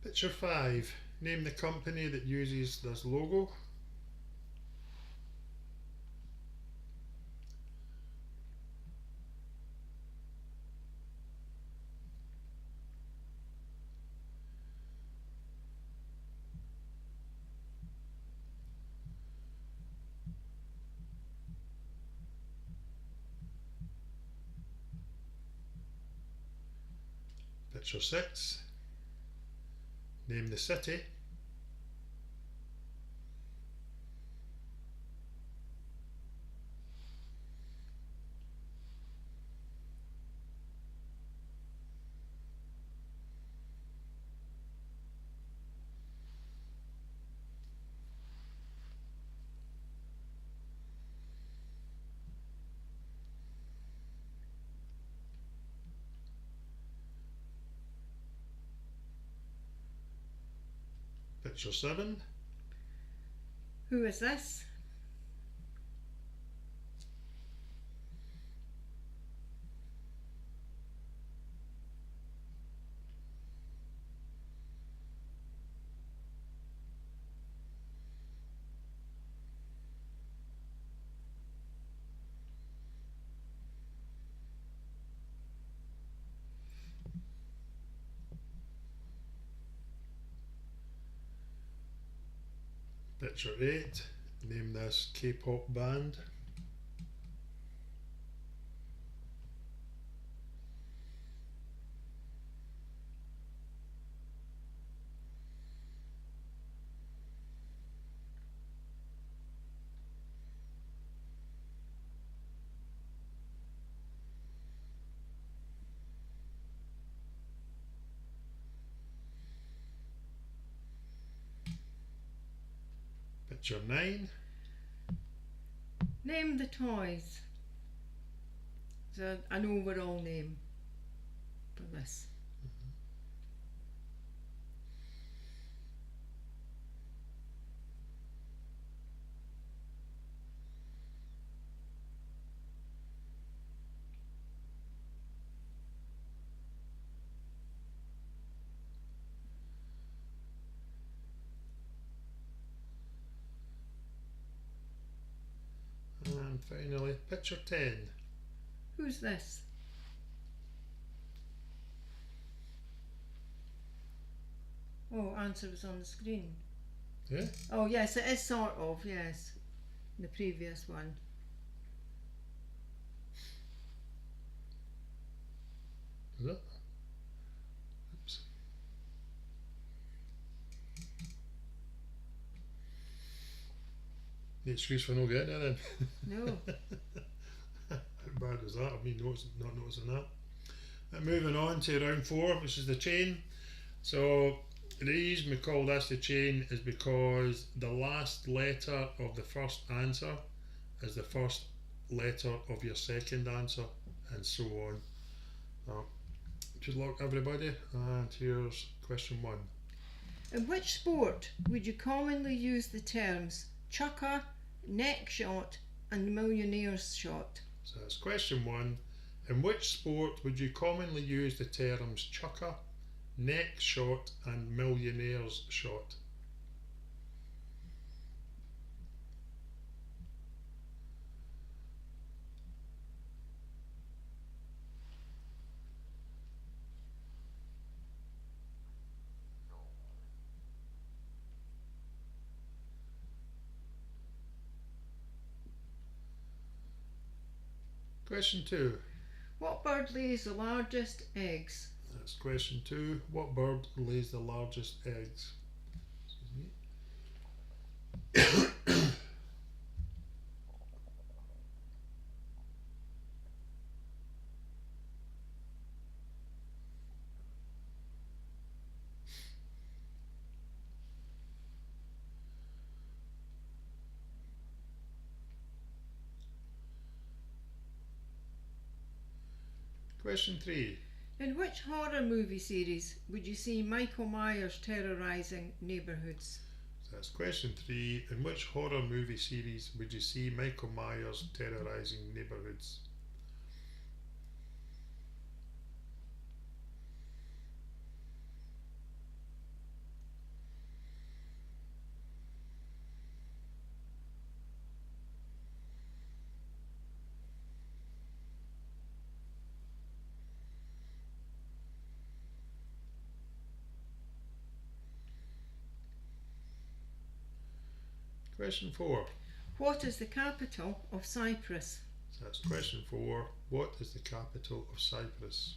A: Picture 5. Name the company that uses this logo. Picture 6. Name the city. Picture 7.
B: Who is this?
A: Picture 8. Name this K-pop band. Picture 9.
B: Name the toys. So an overall name for this.
A: And finally, picture 10.
B: Who's this? Oh, answer was on the screen.
A: Yeah?
B: Oh yes, it is sort of, yes. The previous one.
A: Is it? Oops. The excuse for no getting it then.
B: No.
A: How bad is that? I've been not noticing that. Moving on to round 4, which is the chain. So the reason we call this the chain is because the last letter of the first answer is the first letter of your second answer, and so on. Good luck, everybody. And here's question 1.
B: In which sport would you commonly use the terms chucker, neck shot, and millionaire's shot?
A: So that's question 1. In which sport would you commonly use the terms chucker, neck shot, and millionaire's shot? Question 2.
B: What bird lays the largest eggs?
A: That's question 2. What bird lays the largest eggs? Excuse me. Question 3.
B: In which horror movie series would you see Michael Myers terrorising neighbourhoods?
A: So that's question 3. In which horror movie series would you see Michael Myers terrorising neighbourhoods? Question 4.
B: What is the capital of Cyprus?
A: So that's question 4. What is the capital of Cyprus?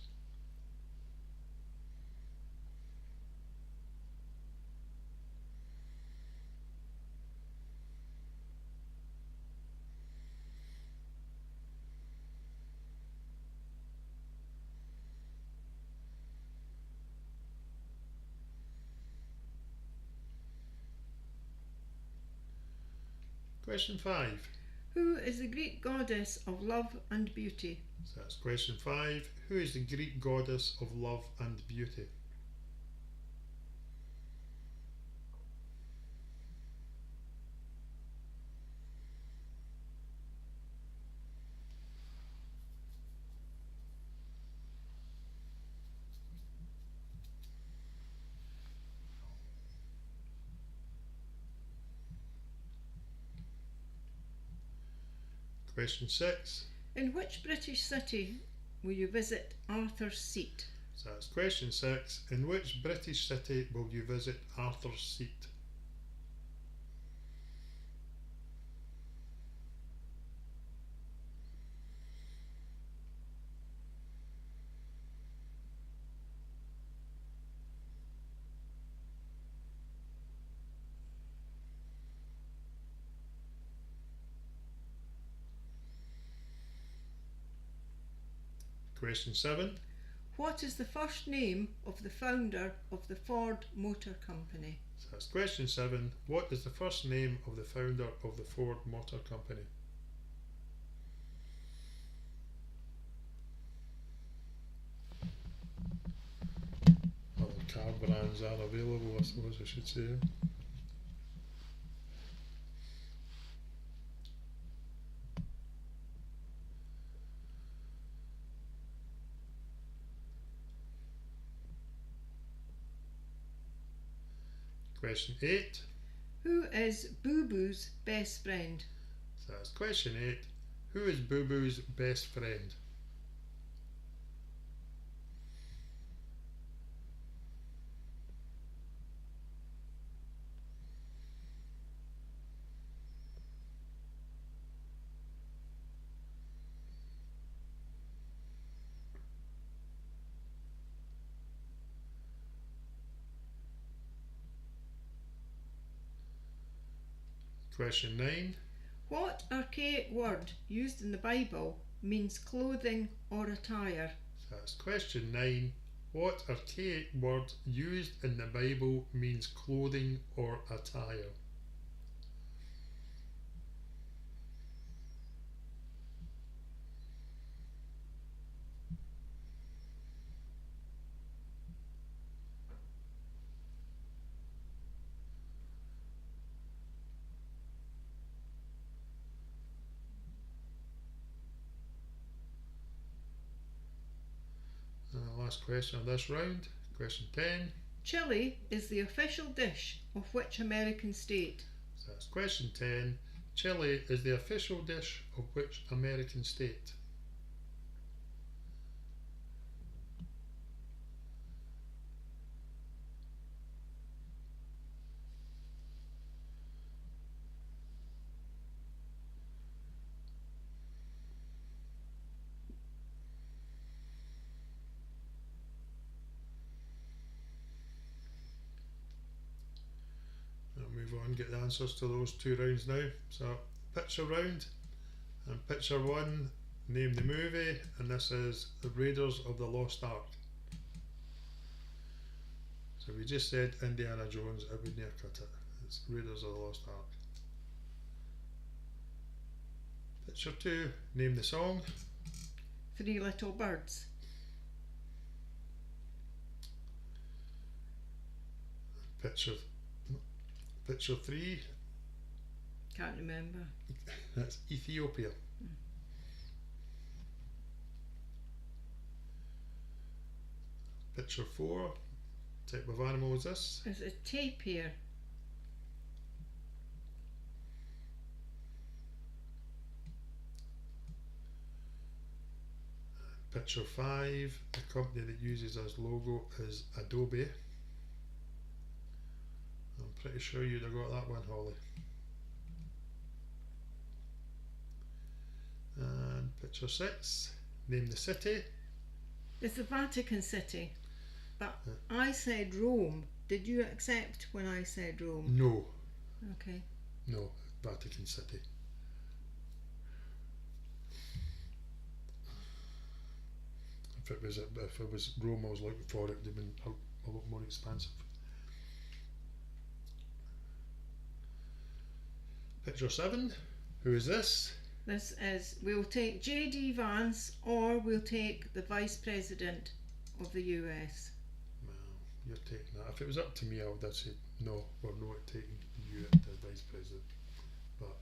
A: Question 5.
B: Who is the Greek goddess of love and beauty?
A: So that's question 5. Who is the Greek goddess of love and beauty? Question 6.
B: In which British city will you visit Arthur's Seat?
A: So that's question 6. In which British city will you visit Arthur's Seat? Question 7.
B: What is the first name of the founder of the Ford Motor Company?
A: So that's question 7. What is the first name of the founder of the Ford Motor Company? Other car brands are available, I suppose I should say. Question 8.
B: Who is Boo Boo's best friend?
A: So that's question 8. Who is Boo Boo's best friend? Question 9.
B: What archaic word used in the Bible means clothing or attire?
A: So that's question 9. What archaic word used in the Bible means clothing or attire? Last question of this round. Question 10.
B: Chili is the official dish of which American state?
A: So that's question 10. Chili is the official dish of which American state? I'll move on and get the answers to those 2 rounds now. So, picture round, and picture 1, name the movie, and this is The Raiders of the Lost Ark. So we just said Indiana Jones, I would never cut it. It's Raiders of the Lost Ark. Picture 2, name the song.
B: 3 Little Birds.
A: Picture 3,
B: Can't remember.
A: that's Ethiopia. Picture 4, type of animal is this?
B: It's a tapir.
A: Picture 5, the company that uses as logo is Adobe. I'm pretty sure you'd have got that one, Holly. And picture 6, name the city.
B: It's the Vatican City. But I said Rome. Did you accept when I said Rome?
A: No,
B: Okay.
A: no, Vatican City. If it was Rome I was looking for, it would have been a lot more expensive. Picture 7, who is this?
B: This is, we'll take J.D. Vance or we'll take the Vice President of the US.
A: Well, you're taking that. If it was up to me, I would have said no, we're not taking you as Vice President. But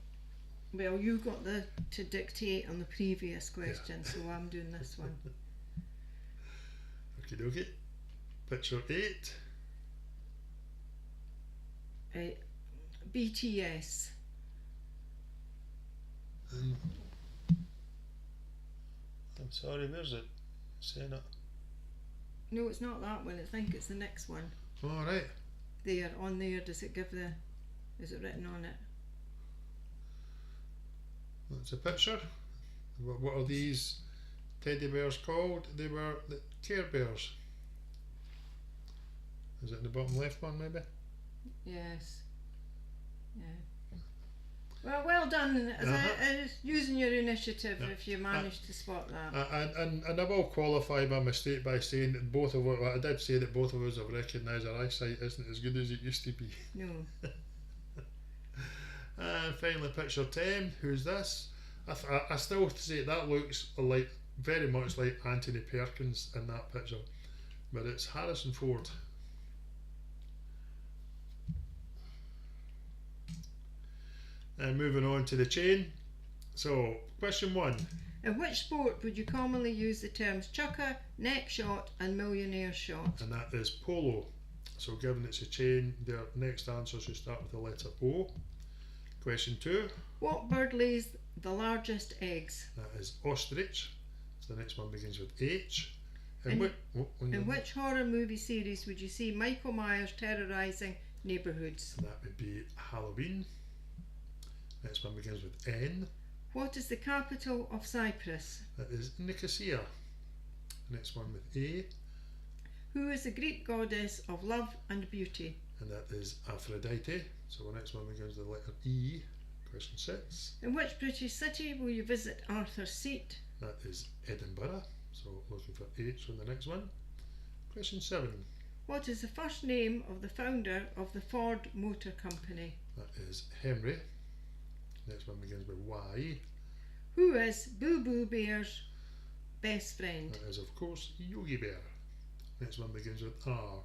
B: Well, you got to dictate on the previous question, so I'm doing this one.
A: okie dokie. Picture 8.
B: BTS.
A: I'm sorry, where's it? Saying it.
B: No, it's not that one. I think it's the next one.
A: Alright.
B: There, on there, does it give is it written on it?
A: That's a picture. What are these teddy bears called? They were the Care Bears. Is it in the bottom left one, maybe?
B: Yes. Yeah. Well done.
A: Uh-huh.
B: Using your initiative
A: Yeah.
B: if you managed to spot that.
A: And I will qualify my mistake by saying that both of us, well, I did say that both of us have recognised our eyesight isn't as good as it used to be.
B: No.
A: And finally, picture 10. Who's this? I still say that looks like very much like Anthony Perkins in that picture, but it's Harrison Ford. And moving on to the chain. So, question 1.
B: In which sport would you commonly use the terms chucker, neck shot, and millionaire shot?
A: And that is polo. So, given it's a chain, their next answer should start with the letter O. Question 2.
B: What bird lays the largest eggs?
A: That is ostrich. So the next one begins with H.
B: In which horror movie series would you see Michael Myers terrorising neighbourhoods?
A: And that would be Halloween. Next one begins with N.
B: What is the capital of Cyprus?
A: That is Nicosia. Next one with A.
B: Who is the Greek goddess of love and beauty?
A: And that is Aphrodite. So the next one begins with the letter E. Question 6.
B: In which British city will you visit Arthur's seat?
A: That is Edinburgh. So looking for H on the next one. Question 7.
B: What is the first name of the founder of the Ford Motor Company?
A: That is Henry. Next one begins with Y.
B: Who is Boo Boo Bear's best friend?
A: That is, of course, Yogi Bear. Next one begins with R.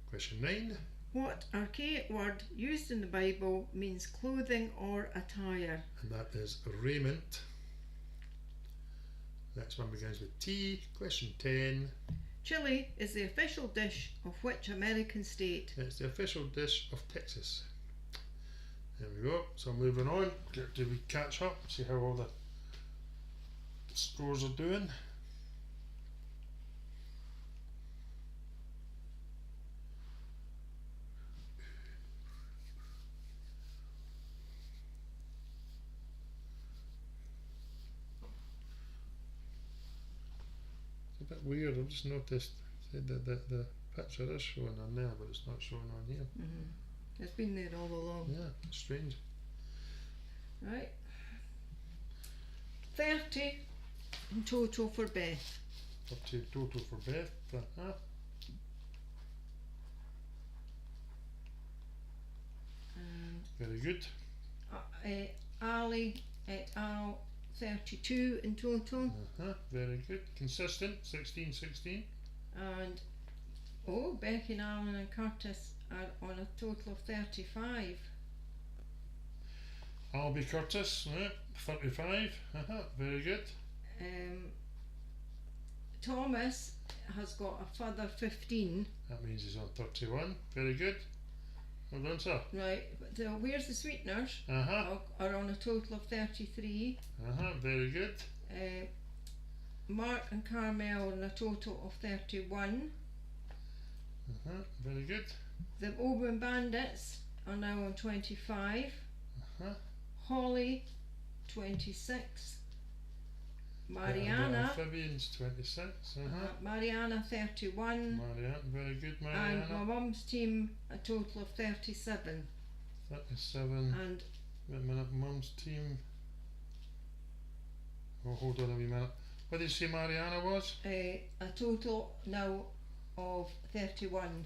A: Question 9.
B: What archaic word used in the Bible means clothing or attire?
A: And that is raiment. Next one begins with T. Question 10.
B: Chili is the official dish of which American state?
A: It's the official dish of Texas. There we go. So moving on. Do we catch up? See how all the scores are doing? It's a bit weird. I've just noticed that the picture is showing on there, but it's not showing on here.
B: Mm-hmm. It's been there all along.
A: Yeah, it's strange.
B: Right. 30 in total for Beth.
A: Up to total for Beth. Very good.
B: Ali et al. 32 in total.
A: Very good. Consistent. 16.
B: And Becky, Alan and Curtis are on a total of 35.
A: Albie Curtis, 35. Very good.
B: Thomas has got a further 15.
A: That means he's on 31. Very good. Well done, sir.
B: Right, but where's the sweeteners? Are on a total of 33.
A: Very good.
B: Mark and Carmel on a total of 31.
A: Very good.
B: The Oban Bandits are now on 25. Holly 26. Mariana.
A: Amphibians 26.
B: Mariana 31.
A: Mariana, very good, Mariana.
B: And my mum's team a total of 37.
A: 37.
B: And
A: wait a minute, mum's team. Oh, hold on a wee minute. What did you say Mariana was?
B: a total now of 31.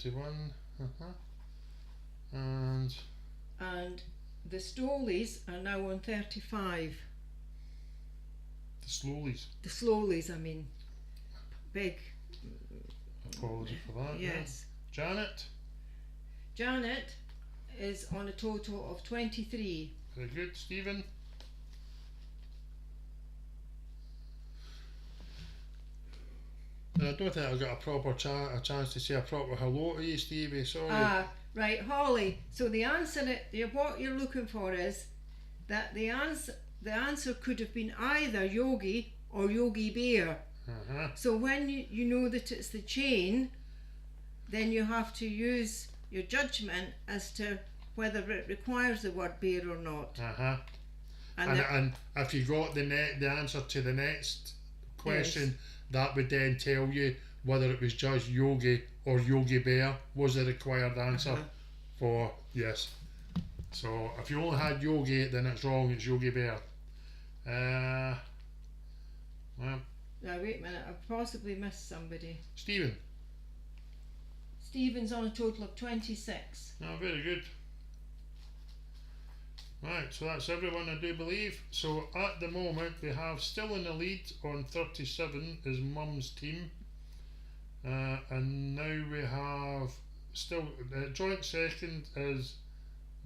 A: 31. And
B: the Stolies are now on 35.
A: the Slowies.
B: The Slowies, I mean. Big.
A: Apology for that.
B: Yes.
A: Yeah.
B: Janet is on a total of 23.
A: Very good. Stephen. And I don't think I got a proper a chance to say a proper hello to you, Stevie. Sorry.
B: Right, Holly. So the answer, what you're looking for is that the answer could have been either Yogi or Yogi Bear. So when you know that it's the chain, then you have to use your judgment as to whether it requires the word bear or not.
A: And if you got the answer to the next question, yes, that would then tell you whether it was just Yogi or Yogi Bear was the required answer for yes. So if you only had Yogi, then it's wrong. It's Yogi Bear. Well,
B: Now wait a minute, I've possibly missed somebody.
A: Stephen.
B: Stephen's on a total of 26.
A: Oh, very good. Right, so that's everyone, I do believe. So at the moment, we have still in the lead on 37 is Mum's team. And now we have still joint second is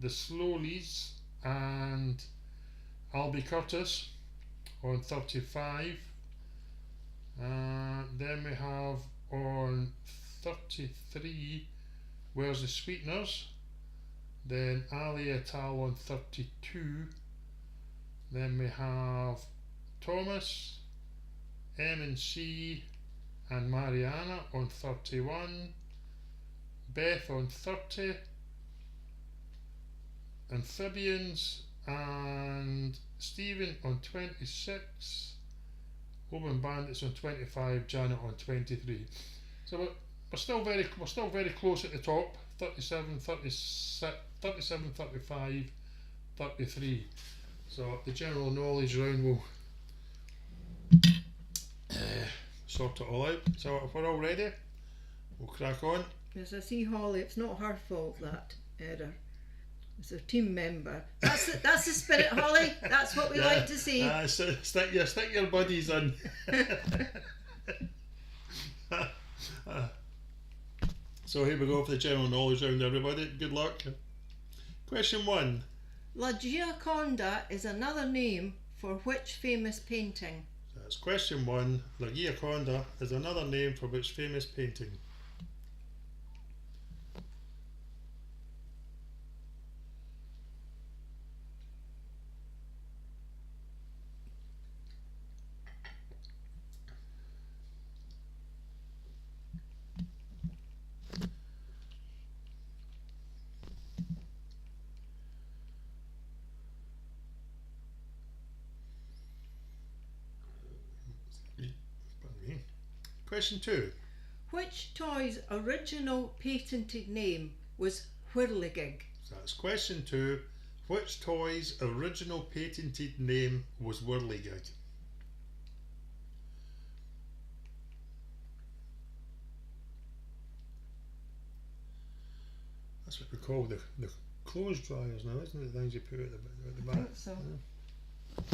A: the Slowleys and Albie Curtis on 35. Then we have on 33 Where's the Sweeteners. Then Ali et al. On 32. Then we have Thomas, M and C and Mariana on 31. Beth on 30. Amphibians and Stephen on 26. Woman Bandits on 25. Janet on 23. So we're still very close at the top. 37, 36, 37, 35, 33. So the general knowledge round will sort it all out. So if we're all ready, we'll crack on.
B: Yes, I see Holly. It's not her fault, that error. It's a team member. That's the spirit, Holly. That's what we like to see.
A: So stick your buddies in. So here we go for the general knowledge round, everybody. Good luck. Question 1.
B: La Gioconda is another name for which famous painting?
A: So that's question 1. La Gioconda is another name for which famous painting? Question 2.
B: Which toy's original patented name was Whirligig?
A: So that's question 2. Which toy's original patented name was Whirligig? That's what we call the clothes dryers now, isn't it? The things you put at the back.
B: I think so.
A: Yeah.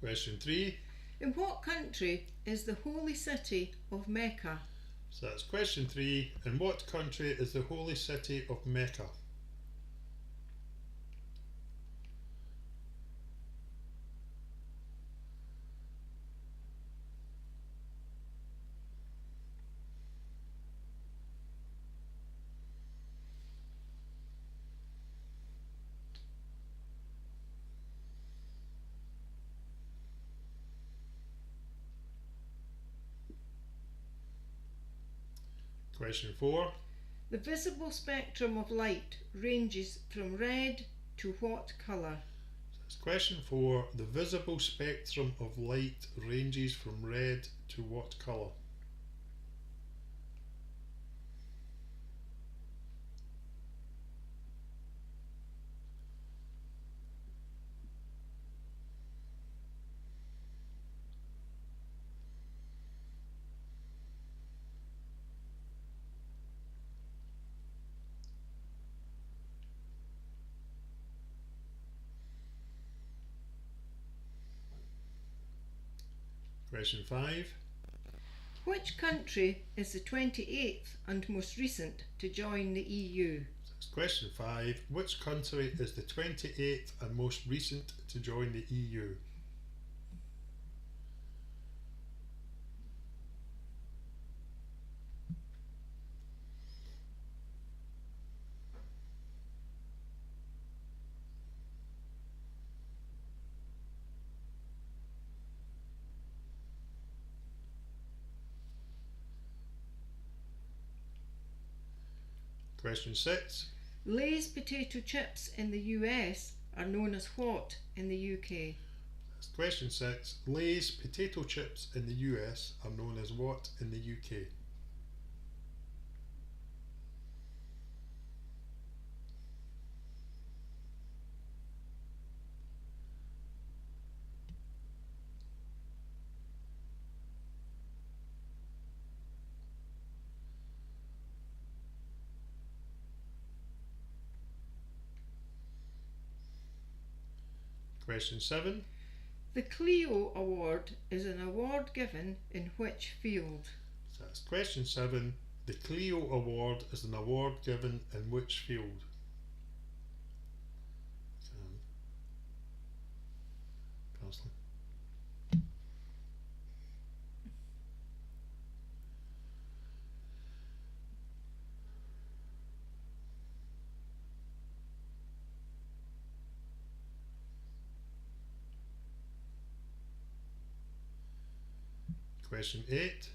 A: Question 3.
B: In what country is the holy city of Mecca?
A: So that's question 3. In what country is the holy city of Mecca? Question 4.
B: The visible spectrum of light ranges from red to what colour?
A: That's question 4. The visible spectrum of light ranges from red to what colour? Question 5.
B: Which country is the 28th and most recent to join the EU?
A: That's question 5. Which country is the 28th and most recent to join the EU? Question 6.
B: Lay's potato chips in the US are known as what in the UK?
A: Question 6. Lay's potato chips in the US are known as what in the UK? Question 7.
B: The Clio Award is an award given in which field?
A: So that's question 7. The Clio Award is an award given in which field? Parsley. Question 8.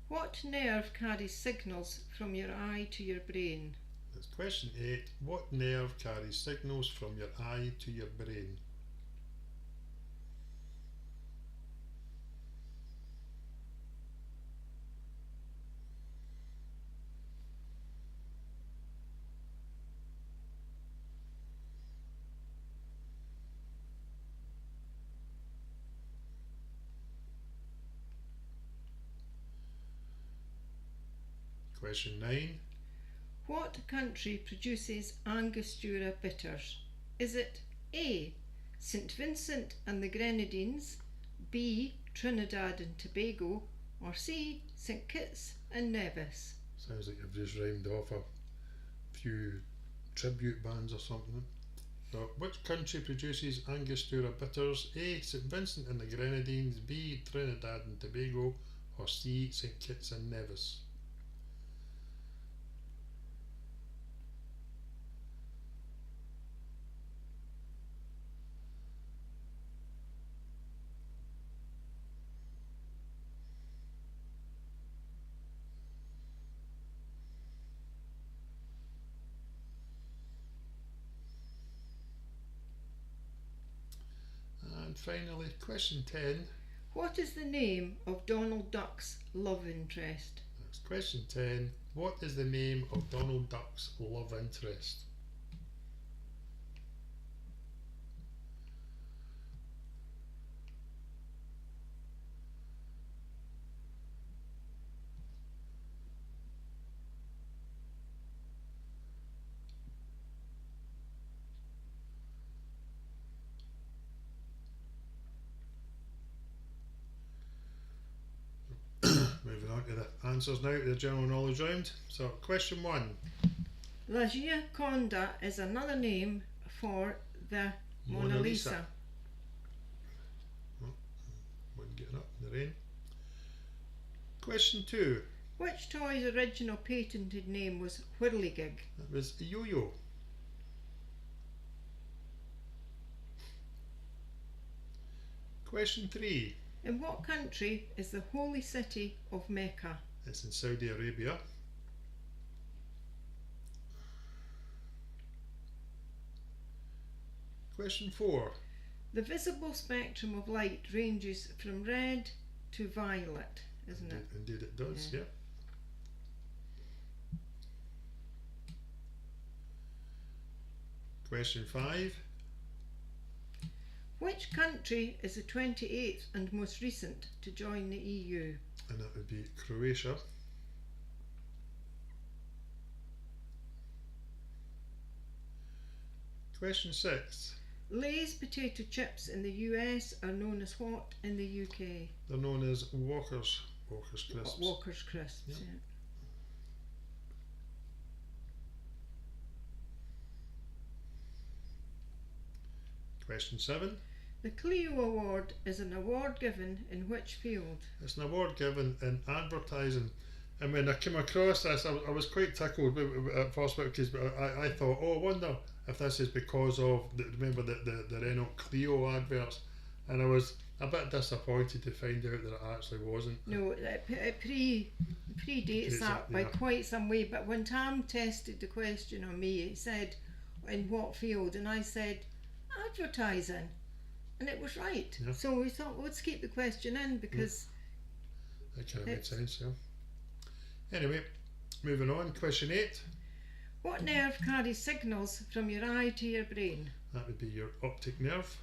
B: What nerve carries signals from your eye to your brain?
A: That's question 8. What nerve carries signals from your eye to your brain? Question 9.
B: What country produces Angostura bitters? Is it A. St Vincent and the Grenadines, B. Trinidad and Tobago, or C. St Kitts and Nevis?
A: Sounds like you've just rhymed off a few tribute bands or something. So, which country produces Angostura bitters? A. St Vincent and the Grenadines, B. Trinidad and Tobago, or C. St Kitts and Nevis? And finally, question 10.
B: What is the name of Donald Duck's love interest?
A: That's question 10. What is the name of Donald Duck's love interest? Moving on to the answers now to the general knowledge round. So, question 1.
B: La Gioconda is another name for the Mona Lisa.
A: Oh, one getting up in the rain. Question 2.
B: Which toy's original patented name was Whirligig?
A: That was yo-yo. Question 3.
B: In what country is the holy city of Mecca?
A: It's in Saudi Arabia. Question 4.
B: The visible spectrum of light ranges from red to violet, isn't it?
A: Indeed it does, yeah. Question 5.
B: Which country is the 28th and most recent to join the EU?
A: And that would be Croatia. Question 6.
B: Lay's potato chips in the US are known as what in the UK?
A: They're known as Walker's crisps.
B: Walker's crisps.
A: Yeah.
B: Yeah.
A: Question 7.
B: The Clio Award is an award given in which field?
A: It's an award given in advertising. And when I came across this, I was quite tickled at first because I thought, oh, I wonder if this is because of, remember the Renault Clio adverts, and I was a bit disappointed to find out that it actually wasn't.
B: No, it predates that by quite some way, but when Tam tested the question on me, it said, in what field? And I said, advertising. and it was right.
A: Yeah.
B: So we thought, well, let's keep the question in because
A: That kind of made sense, yeah. Anyway, moving on. Question 8.
B: what nerve carries signals from your eye to your brain?
A: That would be your optic nerve.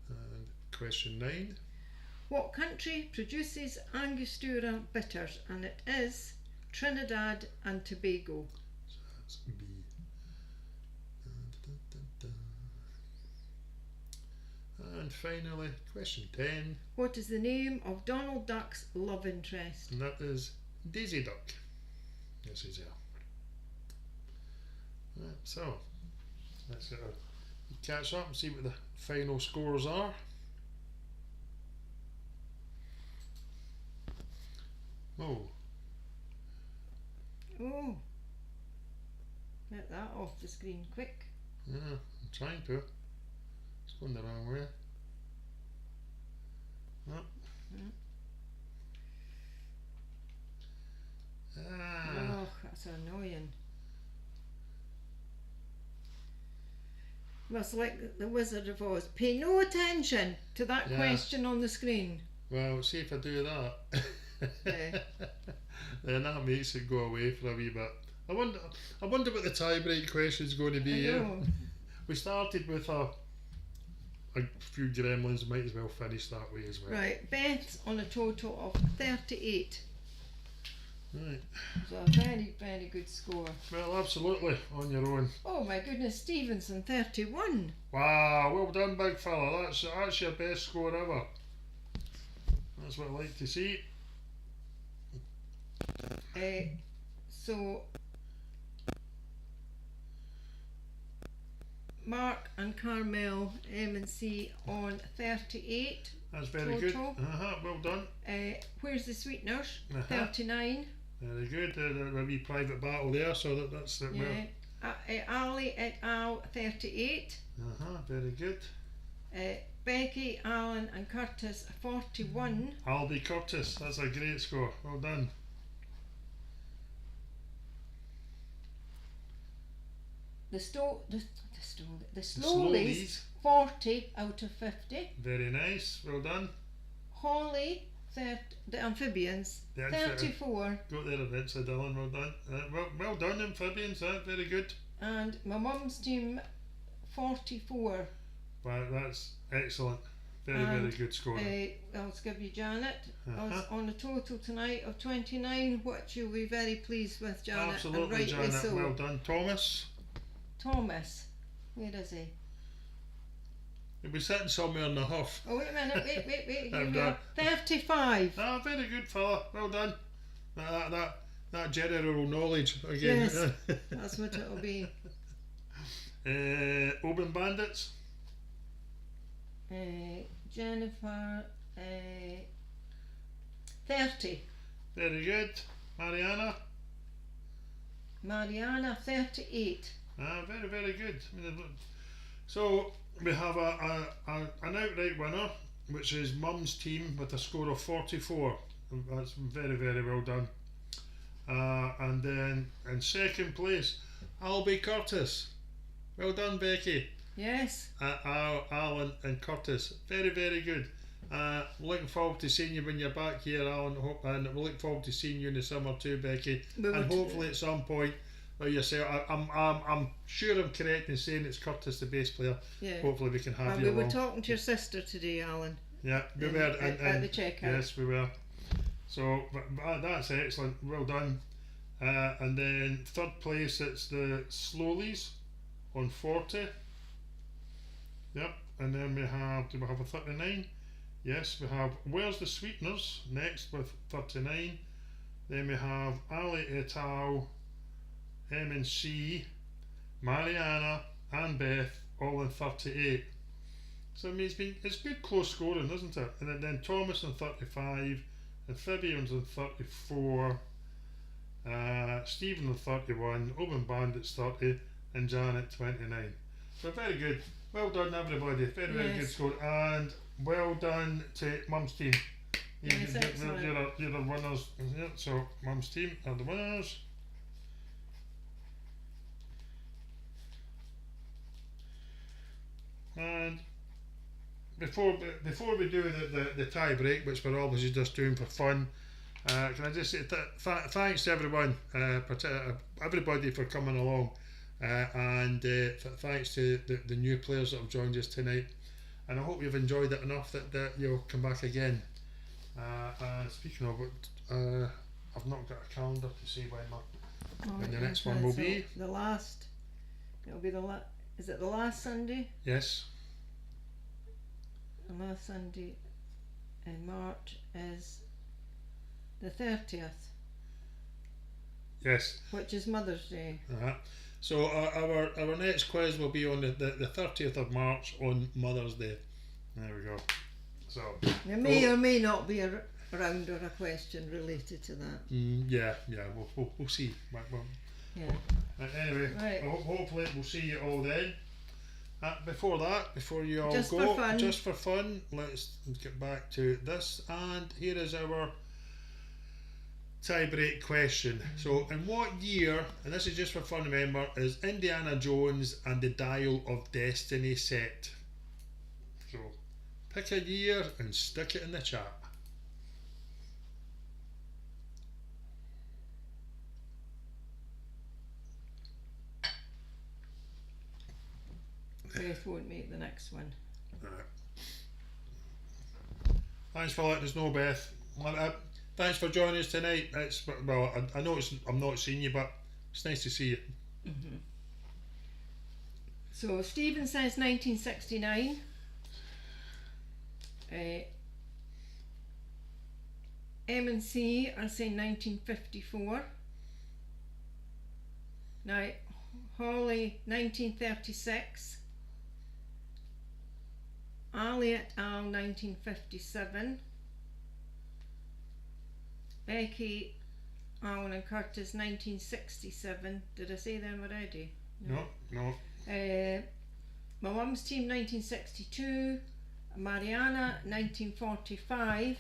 A: And question 9.
B: What country produces Angostura bitters? And it is Trinidad and Tobago.
A: So that's B. And finally, question 10.
B: What is the name of Donald Duck's love interest?
A: And that is Daisy Duck. This is her. Right, so, let's catch up and see what the final scores are. Oh,
B: Oh, get that off the screen quick.
A: yeah, I'm trying to. It's going the wrong way. Oh. Ah.
B: Oh, that's annoying. Must like the Wizard of Oz. Pay no attention to that
A: Yeah.
B: question on the screen.
A: Well, see if I do that.
B: Yeah.
A: Then that makes it go away for a wee bit. I wonder what the tie-break question is going to
B: I
A: be.
B: know.
A: We started with a few gremlins. Might as well finish that way as well.
B: Right, Beth's on a total of 38.
A: Right.
B: So a very, very good score.
A: Well, absolutely on your own.
B: Oh my goodness, Stevenson 31.
A: Wow, well done, big fella. That's your best score ever. That's what I like to see.
B: So Mark and Carmel M&C on 38.
A: That's very good.
B: Total.
A: Well done.
B: Where's the sweeteners?
A: Uh-huh.
B: 39.
A: Very good. A wee private battle there, so that's it.
B: Yeah. Ali et al. 38.
A: Very good.
B: Becky, Alan and Curtis 41.
A: Albie Curtis, that's a great score. Well done.
B: The Slowies 40 out of 50.
A: Very nice. Well done.
B: Holly, the amphibians,
A: The amphi-
B: 34.
A: Got there eventually, Dylan. Well done. Well done, amphibians. Very good.
B: And my mum's team 44.
A: Wow, that's excellent. Very good score.
B: I'll give you Janet. I was on a total tonight of 29, which you'll be very pleased with, Janet.
A: Absolutely,
B: and rightly
A: Janet.
B: so.
A: Well done. Thomas.
B: Thomas, where is he?
A: He'll be sitting somewhere in the huff.
B: Oh, wait a minute, wait.
A: I'm
B: Here we are. 35.
A: Very good fella. Well done. That general knowledge again.
B: Yes, that's what it'll be.
A: Open Bandits.
B: Jennifer, 30.
A: Very good.
B: Mariana, 38.
A: Very good. So we have an outright winner, which is Mum's team with a score of 44. That's very well done. And then in second place, Albie Curtis. Well done, Becky.
B: Yes.
A: Alan and Curtis. Very good. Looking forward to seeing you when you're back here, Alan. And we look forward to seeing you in the summer too, Becky. And hopefully at some point, well, yourself, I'm sure I'm correct in saying it's Curtis, the bass player.
B: Yeah.
A: Hopefully we can have you
B: we
A: along.
B: were talking to your sister today, Alan.
A: Yeah, we were
B: at the checkout.
A: Yes, we were. So that's excellent. Well done. And then third place, it's the Slowies on 40. Yep. And then do we have a 39? Yes, we have Where's the Sweeteners next with 39. Then we have Ali et al, M&C, Mariana and Beth all in 38. So I mean it's good close scoring, isn't it? And then Thomas on 35, Amphibians on 34, Stephen on 31, Open Bandits 30, and Janet 29. So very good. Well done everybody. Very good score. And well done to Mum's team.
B: Yes,
A: You're the winners. Yeah, so Mum's team are the winners. And before we do the tie break, which we're obviously just doing for fun, can I just say thanks to everyone, everybody for coming along, and thanks to the new players that have joined us tonight. And I hope you've enjoyed it enough that you'll come back again. Speaking of it, I've not got a calendar to see when the next one will be.
B: The last, it'll be is it the last Sunday?
A: Yes.
B: The last Sunday in March is the 30th.
A: Yes.
B: Which is Mother's Day.
A: So our next quiz will be on the 30th of March on Mother's Day. There we go. So
B: there may or may not be a round or a question related to that.
A: Yeah, we'll see.
B: Yeah.
A: Anyway,
B: right.
A: Hopefully we'll see you all then. Before you all
B: just
A: go,
B: for fun.
A: Just for fun, let's get back to this. And here is our tie-break question. So, in what year, and this is just for fun, remember, is Indiana Jones and the Dial of Destiny set? So, pick a year and stick it in the chat.
B: Beth won't make the next one.
A: Right. Thanks for letting us know, Beth. Thanks for joining us tonight. I know I'm not seeing you, but it's nice to see you.
B: Mm-hmm. So Stephen says 1969. M and C are saying 1954. Now Holly 1936. Ali et al. 1957. Becky, Alan and Curtis 1967. Did I say them already?
A: No.
B: My mum's team 1962. Mariana 1945.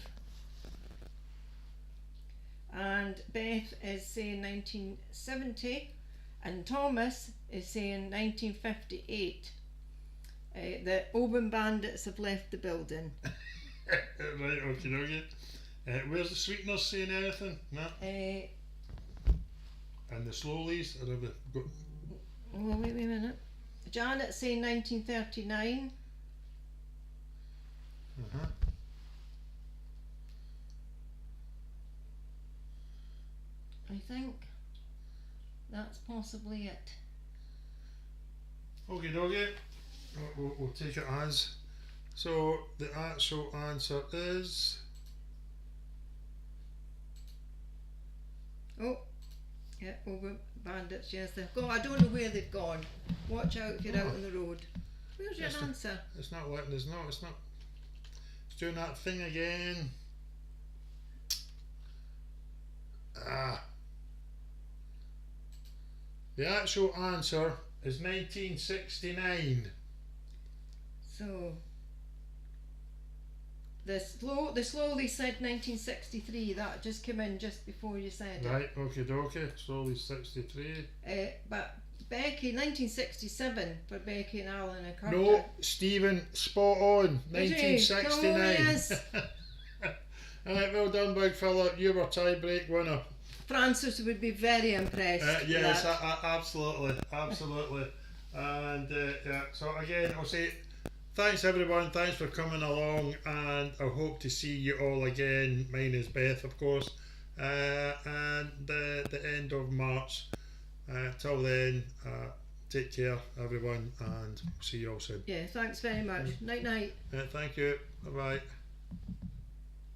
B: And Beth is saying 1970. And Thomas is saying 1958. The Oban Bandits have left the building.
A: Right, okay. Where's the sweeteners saying anything? No. And the Slowlies?
B: Wait a minute. Janet saying 1939. I think that's possibly it.
A: Okay. We'll take it as. So the actual answer is.
B: Oh, yeah, over Bandits, yes, they've gone. I don't know where they've gone. Watch out if you're out on the road. Where's your answer?
A: It's not letting us know. It's not. It's doing that thing again. The actual answer is 1969.
B: So the slowly said 1963. That just came in just before you said it.
A: Right, okay. Slowly 63.
B: But Becky 1967 for Becky and Alan and Carter.
A: No, Stephen, spot on. 1969. Alright, well done, big fella. You were tie-break winner.
B: Francis would be very impressed.
A: Yes, absolutely. And so again, I'll say thanks everyone, thanks for coming along, and I hope to see you all again. Mine is Beth, of course, and the end of March. Till then, take care everyone, and see you all soon.
B: Yeah, thanks very much. Night.
A: Thank you. Bye bye.